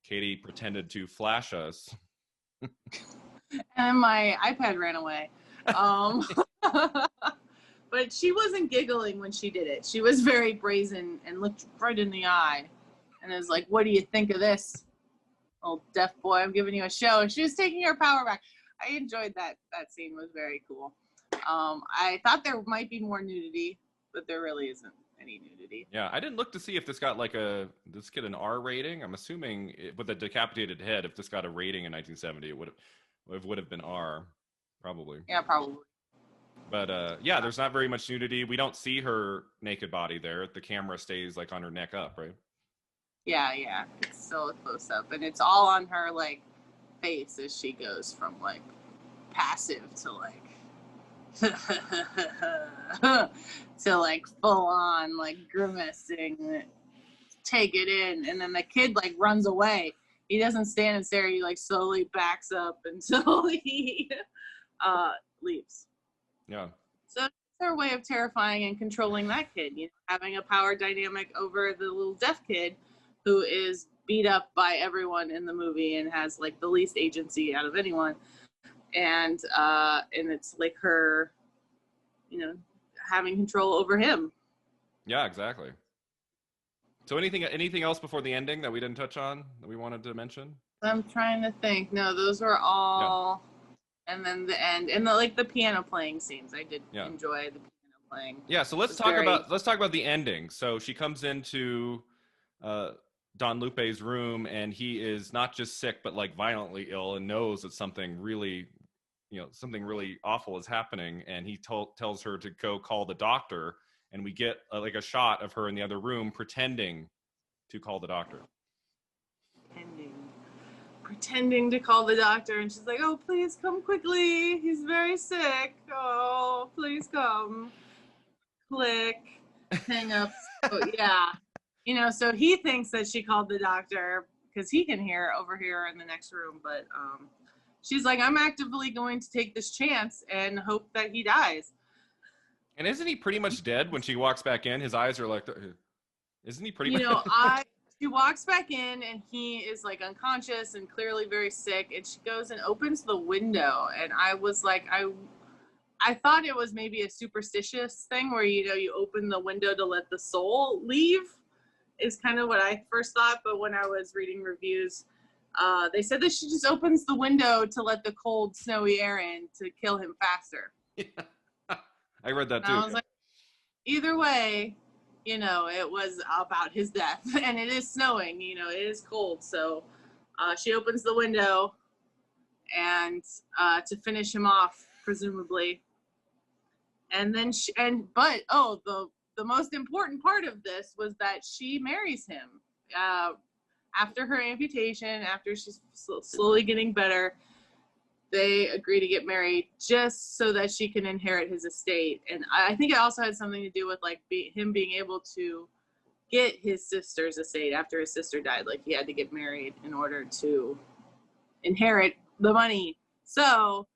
Katie pretended to flash us. And my iPad ran away. But she wasn't giggling when she did it. She was very brazen and looked right in the eye and was like, what do you think of this? Old deaf boy, I'm giving you a show. And she was taking her power back. I enjoyed that. That scene was very cool. I thought there might be more nudity, but there really isn't any nudity. Yeah, I didn't look to see if this got like this get an R rating. I'm assuming with a decapitated head, if this got a rating in 1970, it would have been R. Probably. Yeah, probably. But yeah, there's not very much nudity. We don't see her naked body there. The camera stays like on her neck up, right? Yeah, yeah. It's still a close up, and it's all on her like face as she goes from like passive to like to like full on like grimacing, take it in, and then the kid like runs away. He doesn't stand and stare. He like slowly backs up until he leaves. Yeah. So it's their way of terrifying and controlling that kid, you know, having a power dynamic over the little deaf kid who is beat up by everyone in the movie and has like the least agency out of anyone. And it's like her, you know, having control over him. Yeah, exactly. So anything else before the ending that we didn't touch on that we wanted to mention? I'm trying to think. No, those were all. Yeah. And then the end, and the piano playing scenes. I did enjoy the piano playing. Yeah, so let's talk about the ending. So she comes into Don Lupe's room, and he is not just sick, but like violently ill, and knows that something really awful is happening. And he tells her to go call the doctor, and we get like a shot of her in the other room pretending to call the doctor. Pretending to call the doctor, and she's like, "Oh, please come quickly. He's very sick. Oh, please come." Click. Hang up. So, yeah. You know, so he thinks that she called the doctor because he can hear over here in the next room, but she's like, "I'm actively going to take this chance and hope that he dies." And isn't he pretty much dead when she walks back in? His eyes are like, isn't he pretty much? You know, she walks back in and he is like unconscious and clearly very sick, and she goes and opens the window, and I was like, I thought it was maybe a superstitious thing where, you know, you open the window to let the soul leave, is kind of what I first thought. But when I was reading reviews, they said that she just opens the window to let the cold, snowy air in to kill him faster. Yeah. I read that too. And I was like, either way, you know, it was about his death, and it is snowing, you know, it is cold. So she opens the window and to finish him off, presumably. And then the most important part of this was that she marries him after her amputation, after she's slowly getting better. They agree to get married just so that she can inherit his estate. And I think it also had something to do with like him being able to get his sister's estate after his sister died. Like he had to get married in order to inherit the money. So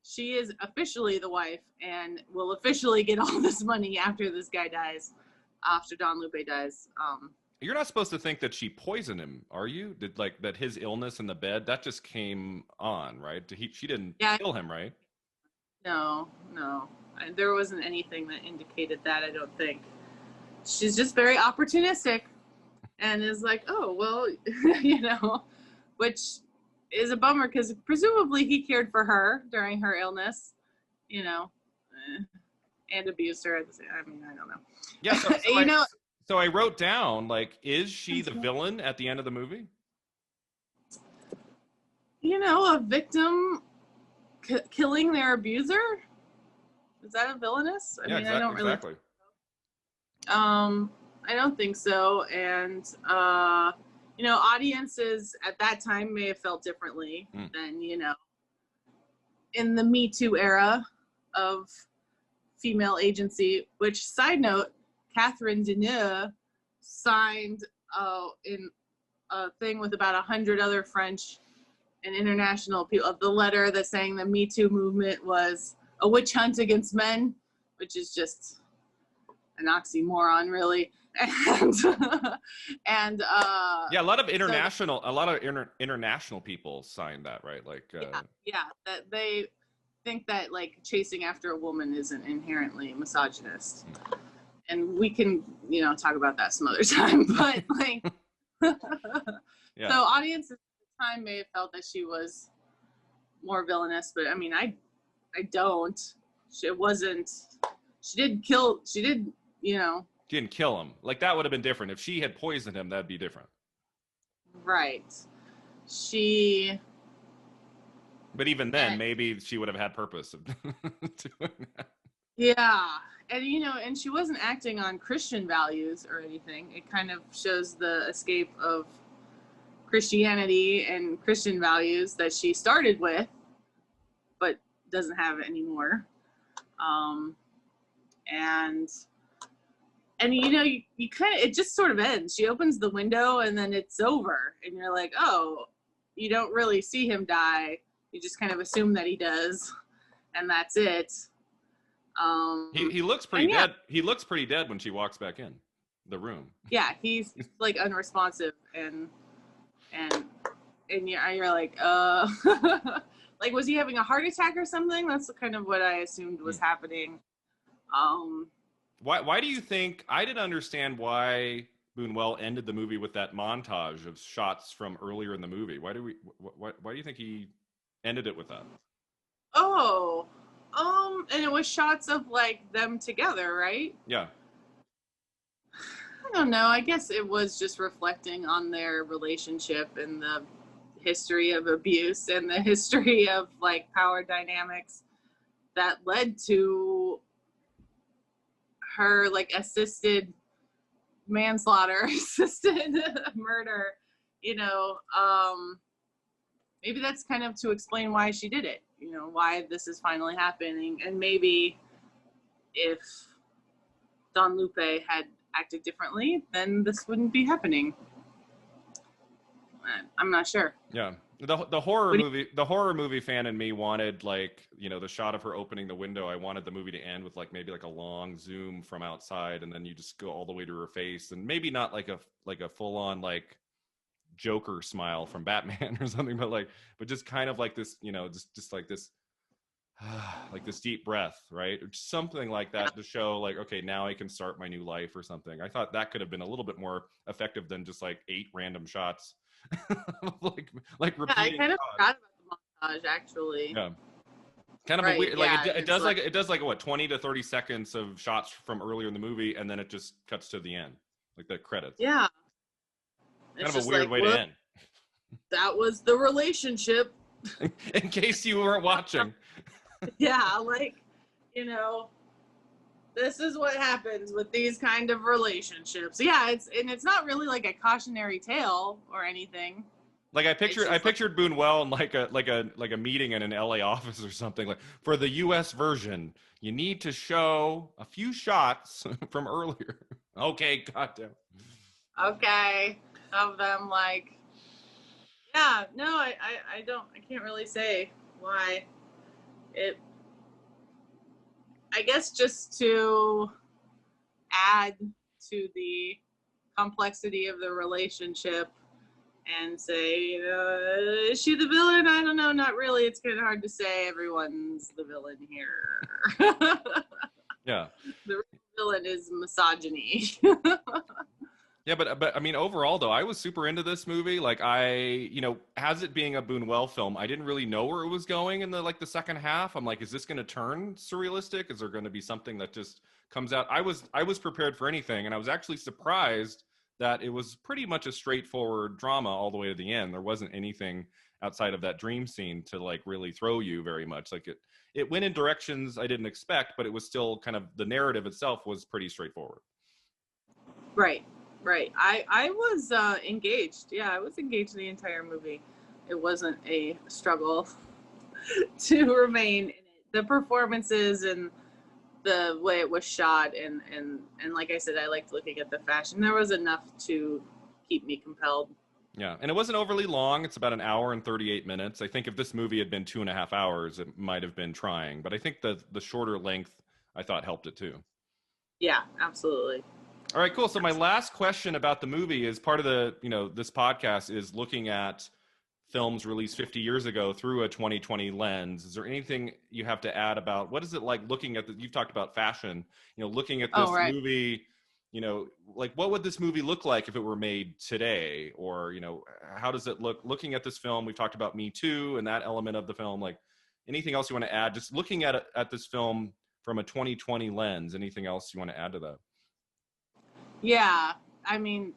she is officially the wife and will officially get all this money after this guy dies, after Don Lupe dies. You're not supposed to think that she poisoned him, are you? Did like that his illness in the bed, that just came on, right? She didn't kill him, right? No. There wasn't anything that indicated that, I don't think. She's just very opportunistic and is like, oh, well, you know, which is a bummer because presumably he cared for her during her illness, you know, and abused her at the same time. I mean, I don't know. Yeah, so I wrote down, like, is she the villain at the end of the movie? You know, a victim killing their abuser? Is that a villainous? I mean, I don't really. Exactly. I don't think so. And, you know, audiences at that time may have felt differently than, you know, in the Me Too era of female agency, which, side note, Catherine Deneuve signed in a thing with about 100 other French and international people of the letter that saying the Me Too movement was a witch hunt against men, which is just an oxymoron, really. And yeah, a lot of international people signed that, right? Like that they think that like chasing after a woman isn't inherently misogynist. And we can, you know, talk about that some other time, but like, yeah. So audiences at the time may have felt that she was more villainous, but I mean, I don't. She did, you know. She didn't kill him. Like that would have been different. If she had poisoned him, that'd be different. Right. She But even then, And, maybe she would have had purpose of doing that. yeah. And, and she wasn't acting on Christian values or anything. It kind of shows the escape of Christianity and Christian values that she started with, but doesn't have anymore. And you kind of, it just sort of ends. She opens the window and then it's over. And you're like, oh, you don't really see him die. You just kind of assume that he does. And that's it. He looks pretty dead. He looks pretty dead when she walks back in the room. Yeah, he's like unresponsive and you're like, like, was he having a heart attack or something? That's kind of what I assumed was happening. Why do you think, I didn't understand why Bunuel ended the movie with that montage of shots from earlier in the movie? Why do you think he ended it with that? Oh, and it was shots of like them together, right? Yeah. I don't know. I guess it was just reflecting on their relationship and the history of abuse and the history of like power dynamics that led to her like assisted manslaughter, assisted murder, maybe that's kind of to explain why she did it, why this is finally happening. And maybe if Don Lupe had acted differently, then this wouldn't be happening. I'm not sure. Yeah. The horror movie fan in me wanted, like, the shot of her opening the window. I wanted the movie to end with like maybe like a long zoom from outside, and then you just go all the way to her face, and maybe not like a full on like Joker smile from Batman or something, but just kind of like this, just like this like this deep breath, right? Something like that to show like, okay, now I can start my new life or something. I thought that could have been a little bit more effective than just like 8 random shots. like repeating. I kind of forgot about the montage, actually. Yeah. Kind of a weird, like it does like what, 20 to 30 seconds of shots from earlier in the movie, and then it just cuts to the end, like the credits. Yeah. Kind of a weird way to end. That was the relationship. In case you weren't watching. Yeah, like, this is what happens with these kind of relationships. Yeah, it's not really like a cautionary tale or anything. Like I pictured Bunuel in like a meeting in an LA office or something. Like, for the US version, you need to show a few shots from earlier. Okay, goddamn. Okay, of them like, yeah, no, I can't really say why. I guess just to add to the complexity of the relationship and say, is she the villain? I don't know, not really. It's kind of hard to say. Everyone's the villain here. Yeah. The real villain is misogyny. Yeah, but I mean, overall though, I was super into this movie. Like, as it being a Bunuel film, I didn't really know where it was going in the second half. I'm like, is this going to turn surrealistic? Is there going to be something that just comes out? I was prepared for anything, and I was actually surprised that it was pretty much a straightforward drama all the way to the end. There wasn't anything outside of that dream scene to like really throw you very much. Like it went in directions I didn't expect, but it was still kind of, the narrative itself was pretty straightforward. Right. I was engaged. Yeah, I was engaged in the entire movie. It wasn't a struggle to remain in it. The performances and the way it was shot and like I said, I liked looking at the fashion. There was enough to keep me compelled. Yeah, and it wasn't overly long. It's about an hour and 38 minutes. I think if this movie had been 2.5 hours, it might have been trying. But I think the shorter length, I thought, helped it too. Yeah, absolutely. All right, cool. So my last question about the movie is, part of the, this podcast is looking at films released 50 years ago through a 2020 lens. Is there anything you have to add about, what is it like looking at you've talked about fashion, looking at this movie, like what would this movie look like if it were made today? Or, how does it look looking at this film? We've talked about Me Too and that element of the film. Like, anything else you want to add, just looking at this film from a 2020 lens? Anything else you want to add to that? Yeah, I mean,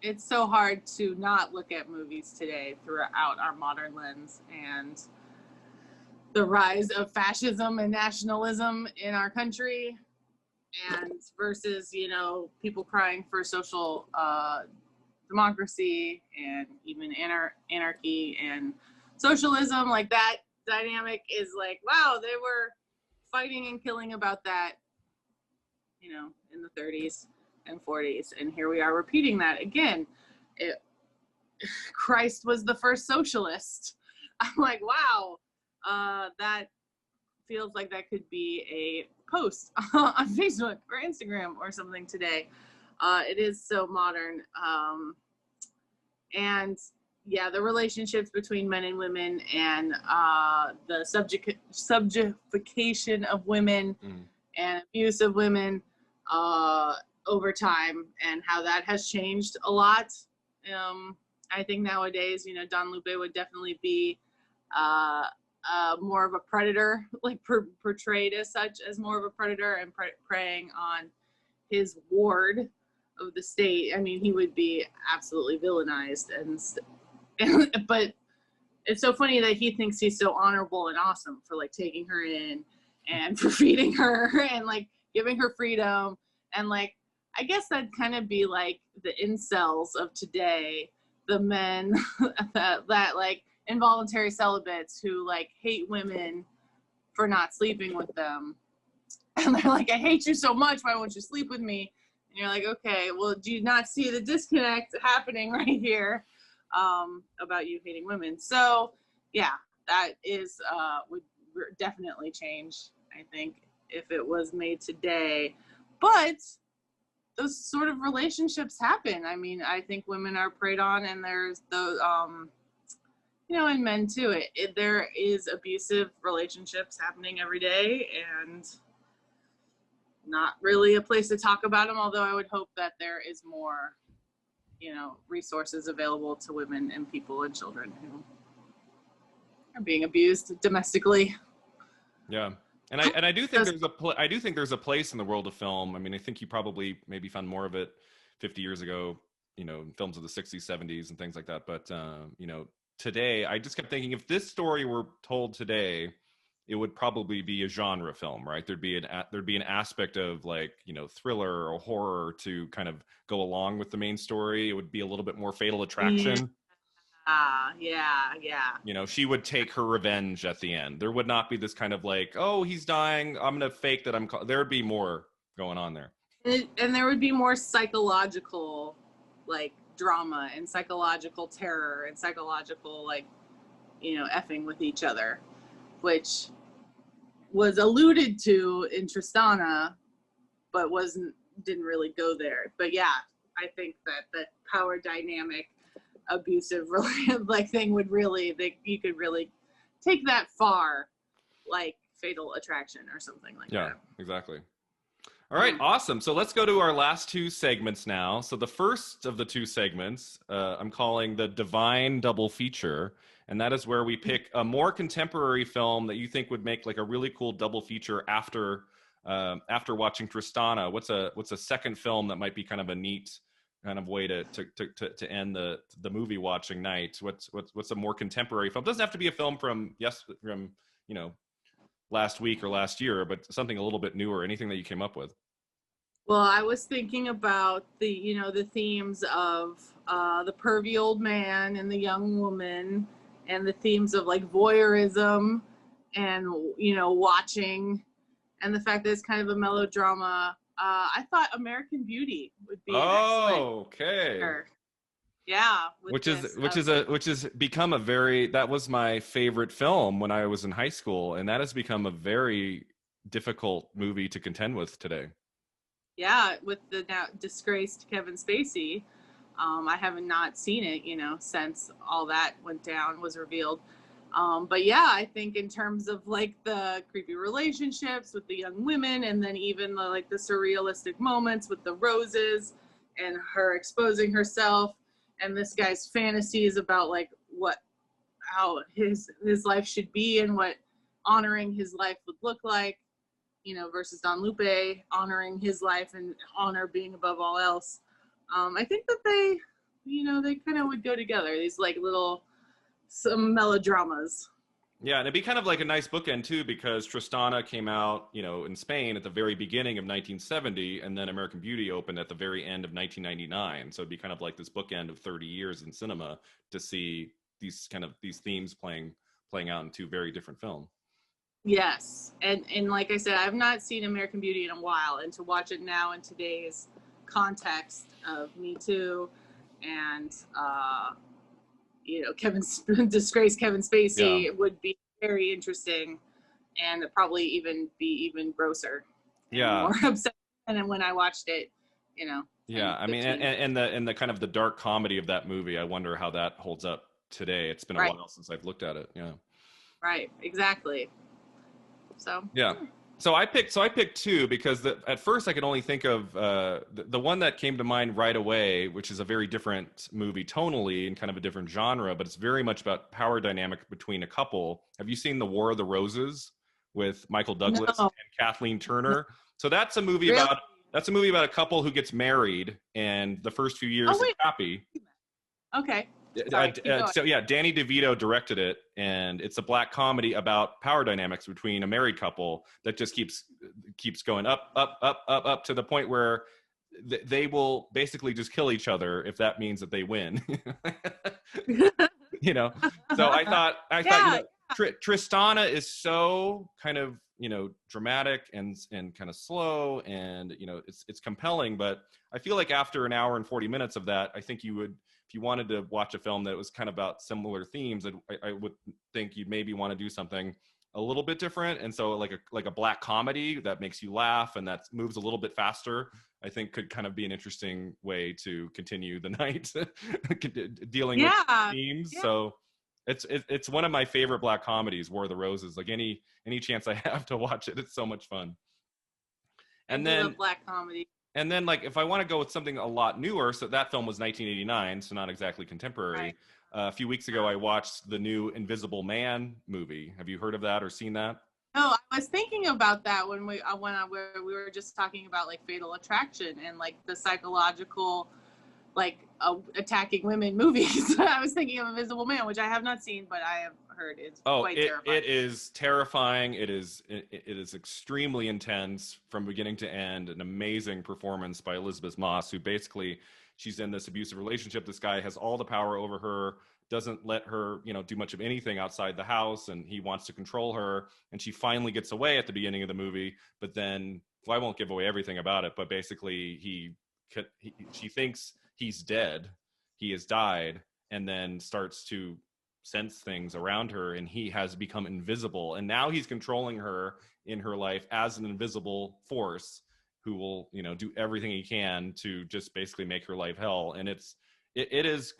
it's so hard to not look at movies today throughout our modern lens. And the rise of fascism and nationalism in our country, and versus, you know, people crying for social democracy and even anarchy and socialism. Like, that dynamic is like, wow, they were fighting and killing about that, you know, in the 30s and 40s, and here we are repeating that again. Christ was the first socialist. I'm like, wow, that feels like that could be a post on Facebook or Instagram or something today. It is so modern. And yeah, the relationships between men and women, and the subjectification of women and abuse of women over time, and how that has changed a lot. I think nowadays, you know, Don Lupe would definitely be more of a predator, like portrayed as such, as more of a predator, and preying on his ward of the state. I mean, he would be absolutely villainized, but it's so funny that he thinks he's so honorable and awesome for like taking her in and for feeding her and like giving her freedom. And like, I guess that'd kind of be like the incels of today, the men that like involuntary celibates who like hate women for not sleeping with them. And they're like, I hate you so much, why won't you sleep with me? And you're like, okay, well, do you not see the disconnect happening right here about you hating women? So yeah, that is would definitely change, I think, if it was made today. But those sort of relationships happen. I mean, I think women are preyed on, and there's those, you know, and men too. There is abusive relationships happening every day, and not really a place to talk about them, although I would hope that there is more, you know, resources available to women and people and children who are being abused domestically. Yeah. And I do think there's a place in the world of film. I mean, I think you probably maybe found more of it 50 years ago, you know, films of the 60s, 70s and things like that. But, you know, today, I just kept thinking, if this story were told today, it would probably be a genre film, right? There'd be an aspect of like, you know, thriller or horror to kind of go along with the main story. It would be a little bit more Fatal Attraction. Yeah. You know, she would take her revenge at the end. There would not be this kind of like, oh, he's dying, I'm gonna fake that there would be more going on there. And there would be more psychological, like, drama and psychological terror and psychological, like, you know, effing with each other, which was alluded to in Tristana, but didn't really go there. But yeah, I think that the power dynamic, abusive like thing would really, you could really take that far, like Fatal Attraction or something like that. Yeah, exactly. All right, awesome. So let's go to our last two segments now. So the first of the two segments, I'm calling the Divine Double Feature. And that is where we pick a more contemporary film that you think would make like a really cool double feature after watching Tristana. What's a second film that might be kind of a neat kind of way to end the movie watching night? What's a more contemporary film? It doesn't have to be a film from you know, last week or last year, but something a little bit newer. Anything that you came up with? Well, I was thinking about the themes of the pervy old man and the young woman, and the themes of like voyeurism and, you know, watching, and the fact that it's kind of a melodrama. I thought American Beauty would be an excellent feature. Yeah, which has become that was my favorite film when I was in high school, and that has become a very difficult movie to contend with today. Yeah, with the now disgraced Kevin Spacey. I haven't not seen it, you know, since all that went down, was revealed. But yeah, I think in terms of like the creepy relationships with the young women, and then even the surrealistic moments with the roses and her exposing herself, and this guy's fantasies about like how his life should be and what honoring his life would look like, you know, versus Don Lupe honoring his life and honor being above all else. I think that they kind of would go together, these like some melodramas. Yeah, and it'd be kind of like a nice bookend too, because Tristana came out, in Spain at the very beginning of 1970, and then American Beauty opened at the very end of 1999. So it'd be kind of like this bookend of 30 years in cinema to see these themes playing out in two very different films. Yes, and like I said, I've not seen American Beauty in a while, and to watch it now in today's context of Me Too and disgraced Kevin Spacey would be very interesting, and probably even grosser. Yeah, more upset than when I watched it. Yeah, I mean, and the kind of the dark comedy of that movie, I wonder how that holds up today. It's been a while since I've looked at it. Yeah. Right. Exactly. So. Yeah. So I picked two because at first I could only think of the one that came to mind right away, which is a very different movie tonally and kind of a different genre, but it's very much about power dynamic between a couple. Have you seen The War of the Roses with Michael Douglas and Kathleen Turner? So that's a movie about a couple who gets married, and the first few years is happy. Okay. So yeah, Danny DeVito directed it, and it's a black comedy about power dynamics between a married couple that just keeps going up to the point where they will basically just kill each other if that means that they win. So I thought Tristana is so kind of dramatic and kind of slow, and it's compelling, but I feel like after an hour and 40 minutes of that, I think you would, if you wanted to watch a film that was kind of about similar themes, I would think you'd maybe want to do something a little bit different. And so like a black comedy that makes you laugh and that moves a little bit faster, I think could kind of be an interesting way to continue the night dealing with themes. Yeah. So it's one of my favorite black comedies, War of the Roses. Like any chance I have to watch it, it's so much fun. And then love black comedy. And then, like, if I want to go with something a lot newer, so that film was 1989, so not exactly contemporary. Right. A few weeks ago, I watched the new Invisible Man movie. Have you heard of that or seen that? No, I was thinking about that when we were just talking about like Fatal Attraction and like the psychological, like attacking women movies. I was thinking of Invisible Man, which I have not seen, but I have heard it's quite terrifying. It is terrifying. It is extremely intense from beginning to end. An amazing performance by Elizabeth Moss, who basically, she's in this abusive relationship. This guy has all the power over her, doesn't let her, do much of anything outside the house, and he wants to control her. And she finally gets away at the beginning of the movie, but then, well, I won't give away everything about it, but basically she thinks he's dead, he has died, and then starts to sense things around her, and he has become invisible, and now he's controlling her in her life as an invisible force who will do everything he can to just basically make her life hell. And it is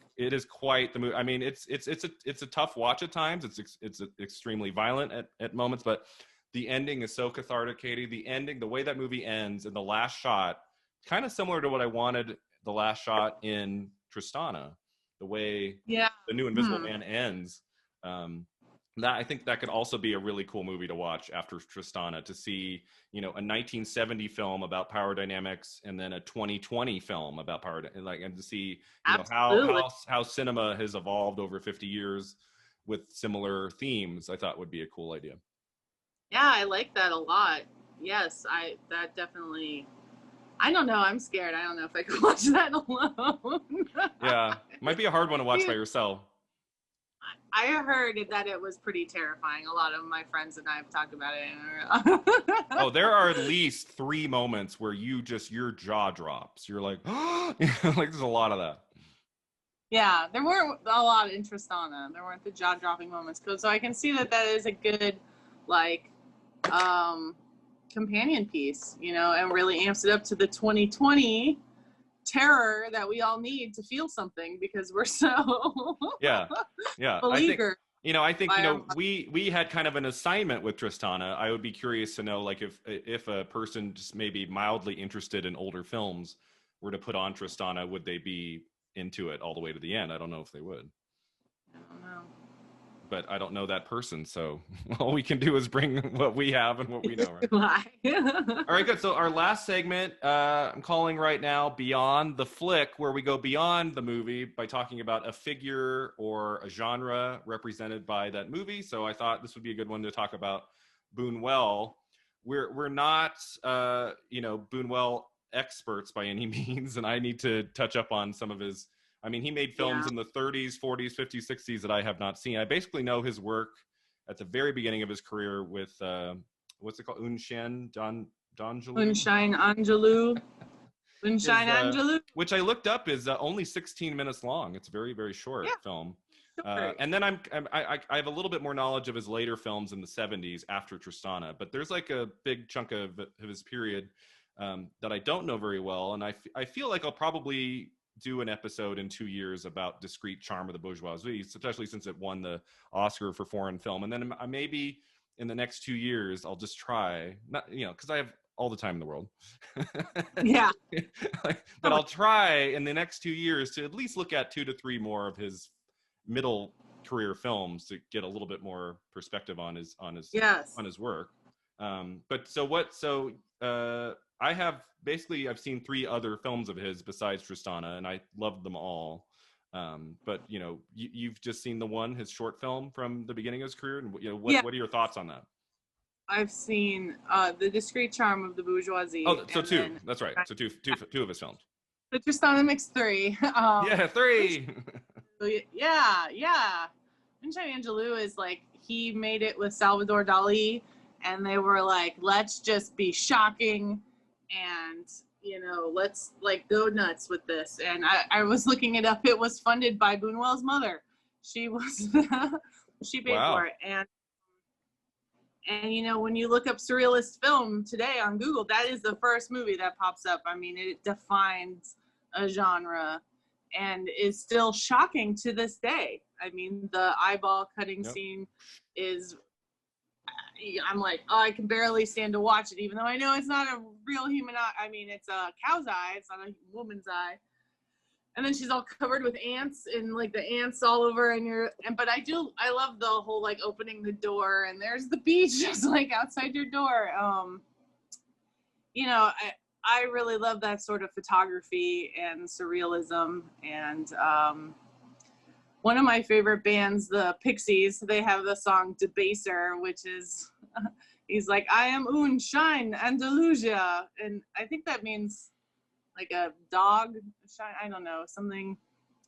quite the movie. I mean, it's a tough watch at times. It's extremely violent at moments, but the ending is so cathartic, Katie. The way that movie ends in the last shot, kind of similar to what I wanted the last shot in Tristana, the way the new Invisible Man ends. That I think that could also be a really cool movie to watch after Tristana, to see, a 1970 film about power dynamics and then a 2020 film about power, and to see how cinema has evolved over 50 years with similar themes. I thought would be a cool idea. Yeah, I like that a lot. Yes, that definitely. I don't know. I'm scared. I don't know if I could watch that alone. Yeah, might be a hard one to watch by yourself. I heard that it was pretty terrifying. A lot of my friends and I have talked about it. Oh, there are at least 3 moments where your jaw drops. You're like, like there's a lot of that. Yeah, there weren't a lot of interest on them. There weren't the jaw-dropping moments. So I can see that is a good, companion piece, and really amps it up to the 2020 terror that we all need to feel something, because we're so beleaguered. I think we had kind of an assignment with Tristana. I would be curious to know, like, if a person just maybe mildly interested in older films were to put on Tristana, would they be into it all the way to the end? I don't know if they would. I don't know. but I don't know that person. So all we can do is bring what we have and what we know, right? All right, good. So our last segment, I'm calling right now Beyond the Flick, where we go beyond the movie by talking about a figure or a genre represented by that movie. So I thought this would be a good one to talk about Bunuel. We're not, Bunuel experts by any means, and I need to touch up on some of his. I mean, he made films in the 30s, 40s, 50s, 60s that I have not seen. I basically know his work at the very beginning of his career with what's it called, Unshine Angelou, which I looked up is only 16 minutes long. It's a very, very short film. And then I have a little bit more knowledge of his later films in the 70s after Tristana, but there's like a big chunk of his period that I don't know very well, and I feel like I'll probably do an episode in 2 years about Discreet Charm of the Bourgeoisie, especially since it won the Oscar for foreign film. And then maybe in the next 2 years I'll just try, not because I have all the time in the world. Yeah. But I'll try in the next 2 years to at least look at 2 to 3 more of his middle career films to get a little bit more perspective on his work. I've seen 3 other films of his besides Tristana, and I loved them all. But you've just seen the one, his short film from the beginning of his career, and what are your thoughts on that? I've seen The Discreet Charm of the Bourgeoisie. Oh, so 2. That's right. So two of his films. The Tristana makes 3. 3. Yeah. Unshine Angelou is like, he made it with Salvador Dali, and they were like, let's just be shocking and let's like go nuts with this. And I was looking it up. It was funded by Bunuel's mother. She paid for it. And when you look up surrealist film today on Google, that is the first movie that pops up. I mean, it defines a genre and is still shocking to this day. I mean, the eyeball cutting scene is, I'm like, I can barely stand to watch it, even though I know it's not a real human eye. I mean, it's a cow's eye. It's not a woman's eye. And then she's all covered with ants, and like the ants all over, but I love the whole like opening the door and there's the beach just like outside your door. I really love that sort of photography and surrealism. And one of my favorite bands, the Pixies, they have the song Debaser, which is, he's like, I am Unshine Andalusia. And I think that means like a dog. I don't know, something.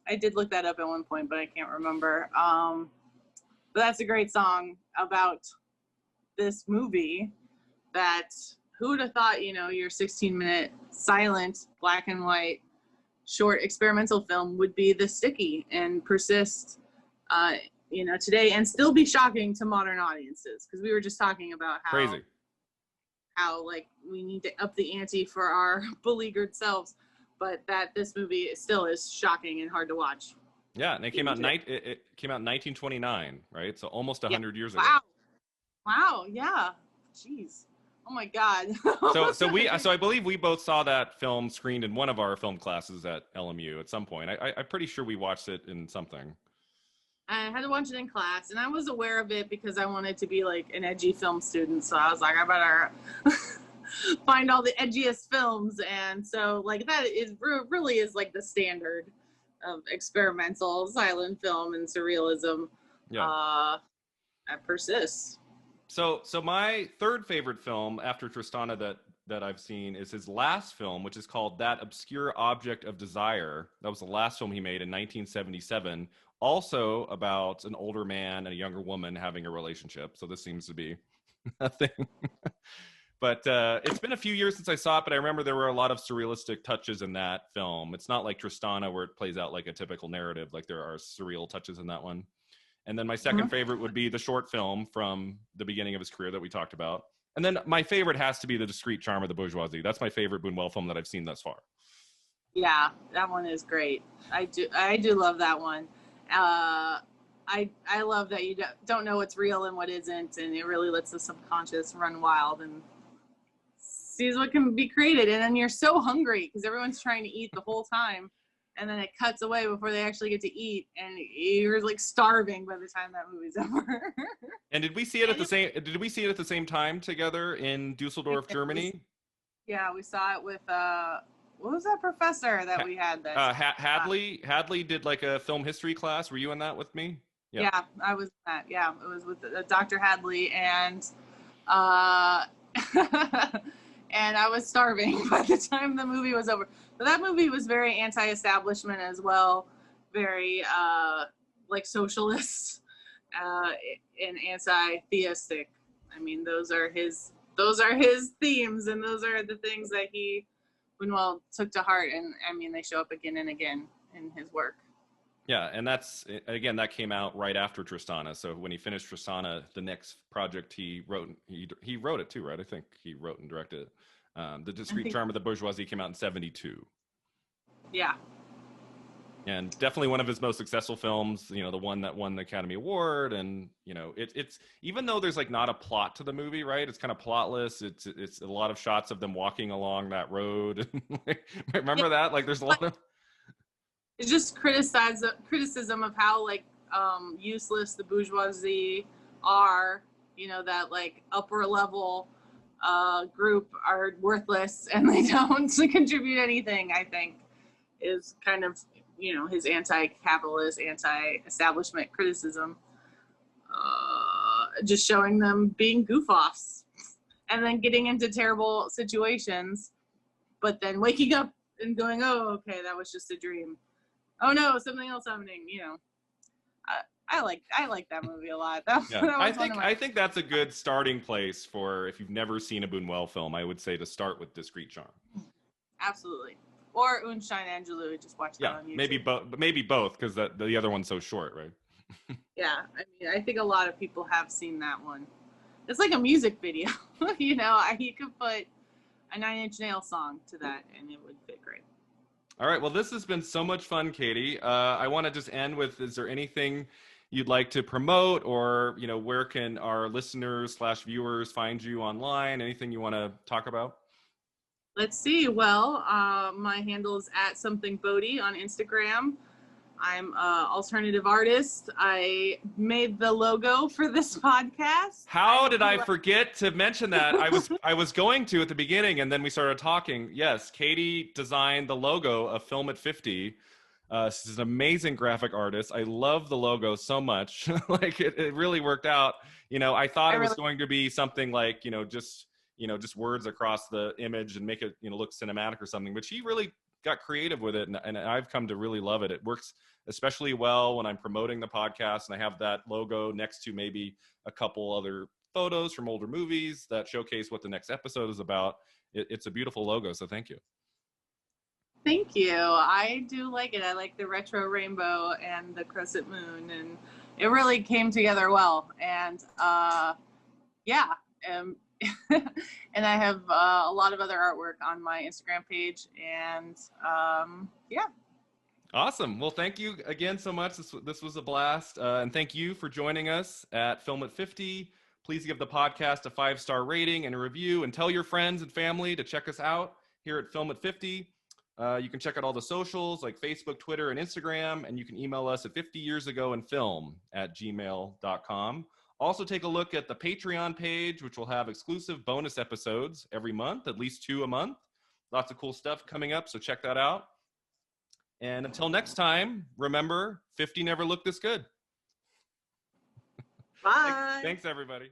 I did look that up at one point, but I can't remember. But that's a great song about this movie that, who would have thought, your 16-minute silent, black and white, short experimental film would be this sticky and persist, today, and still be shocking to modern audiences. Because we were just talking about how like we need to up the ante for our beleaguered selves, but that this movie still is shocking and hard to watch. Yeah, and it came out in 1929, right? So almost 100 years ago. Wow, yeah. Jeez. Oh my God. So I believe we both saw that film screened in one of our film classes at LMU at some point. I'm pretty sure we watched it in something. I had to watch it in class, and I was aware of it because I wanted to be like an edgy film student. So I was like, I better find all the edgiest films. And so like that is really is like the standard of experimental silent film and surrealism. Yeah. That persists. So my third favorite film after Tristana that I've seen is his last film, which is called That Obscure Object of Desire. That was the last film he made in 1977. Also about an older man and a younger woman having a relationship. So this seems to be a thing. But it's been a few years since I saw it, but I remember there were a lot of surrealistic touches in that film. It's not like Tristana where it plays out like a typical narrative. Like there are surreal touches in that one. And then my second favorite would be the short film from the beginning of his career that we talked about. And then my favorite has to be The Discreet Charm of the Bourgeoisie. That's my favorite Bunuel film that I've seen thus far. Yeah, that one is great. I do love that one. I love that you don't know what's real and what isn't, and it really lets the subconscious run wild and sees what can be created. And then you're so hungry because everyone's trying to eat the whole time. and then it cuts away before they actually get to eat, and you're like starving by the time that movie's over. And did we see it at the same? Did we see it at the same time together in Dusseldorf, Germany? Yeah, we saw it with what was that professor that we had? That Hadley. Hadley did like a film history class. Were you in that with me? Yeah, I was in that. Yeah, it was with Dr. Hadley, and and I was starving by the time the movie was over. But that movie was very anti-establishment as well, very like socialist and anti-theistic. I mean, those are his themes, and those are the things that Bunuel took to heart. And I mean, they show up again and again in his work. Yeah, and that's, again, that came out right after Tristana. So when he finished Tristana, the next project he wrote it too, right? I think he wrote and directed it. The Discreet Charm of the Bourgeoisie came out in 1972. Yeah. And definitely one of his most successful films, you know, the one that won the Academy Award. And, you know, it's even though there's like not a plot to the movie, right? It's kind of plotless. It's a lot of shots of them walking along that road. Remember that? Like there's a lot of... It's just criticism of how like useless the bourgeoisie are, you know, that like upper level group are worthless and they don't contribute anything, I think, is kind of, you know, his anti-capitalist, anti-establishment criticism. Just showing them being goof-offs and then getting into terrible situations, but then waking up and going, oh, okay, that was just a dream. Oh no, something else happening. You know, I like that movie a lot. I think that's a good starting place for if you've never seen a Bunuel film. I would say to start with Discreet Charm. Absolutely, or Untitled Chapter. Just watch that on YouTube. Maybe both because the other one's so short, right? Yeah, I mean, I think a lot of people have seen that one. It's like a music video. You know, you could put a Nine Inch Nails song to that, and it would fit great. All right. Well, this has been so much fun, Katie. I want to just end with, is there anything you'd like to promote, or, you know, where can our listeners / viewers find you online? Anything you want to talk about? Let's see. Well, my handle is @something_Bode on Instagram. I'm an alternative artist. I made the logo for this podcast. How did I forget to mention that? I was going to at the beginning, and then we started talking. Yes, Katie designed the logo of Film at 50. She's an amazing graphic artist. I love the logo so much. Like it really worked out. You know, I thought it was going to be something like, just words across the image and make it, look cinematic or something. But she really got creative with it, and I've come to really love it. It works especially well when I'm promoting the podcast and I have that logo next to maybe a couple other photos from older movies that showcase what the next episode is about. It's a beautiful logo, so thank you. Thank you. I do like it. I like the retro rainbow and the crescent moon, and it really came together well. And and I have a lot of other artwork on my Instagram page, and Awesome. Well, thank you again so much. This was a blast. And thank you for joining us at Film at 50. Please give the podcast a 5-star rating and a review, and tell your friends and family to check us out here at Film at 50. You can check out all the socials like Facebook, Twitter, and Instagram, and you can email us at 50yearsagoinfilm@gmail.com. Also, take a look at the Patreon page, which will have exclusive bonus episodes every month, at least 2 a month. Lots of cool stuff coming up, so check that out. And until next time, remember, 50 never looked this good. Bye. Thanks, everybody.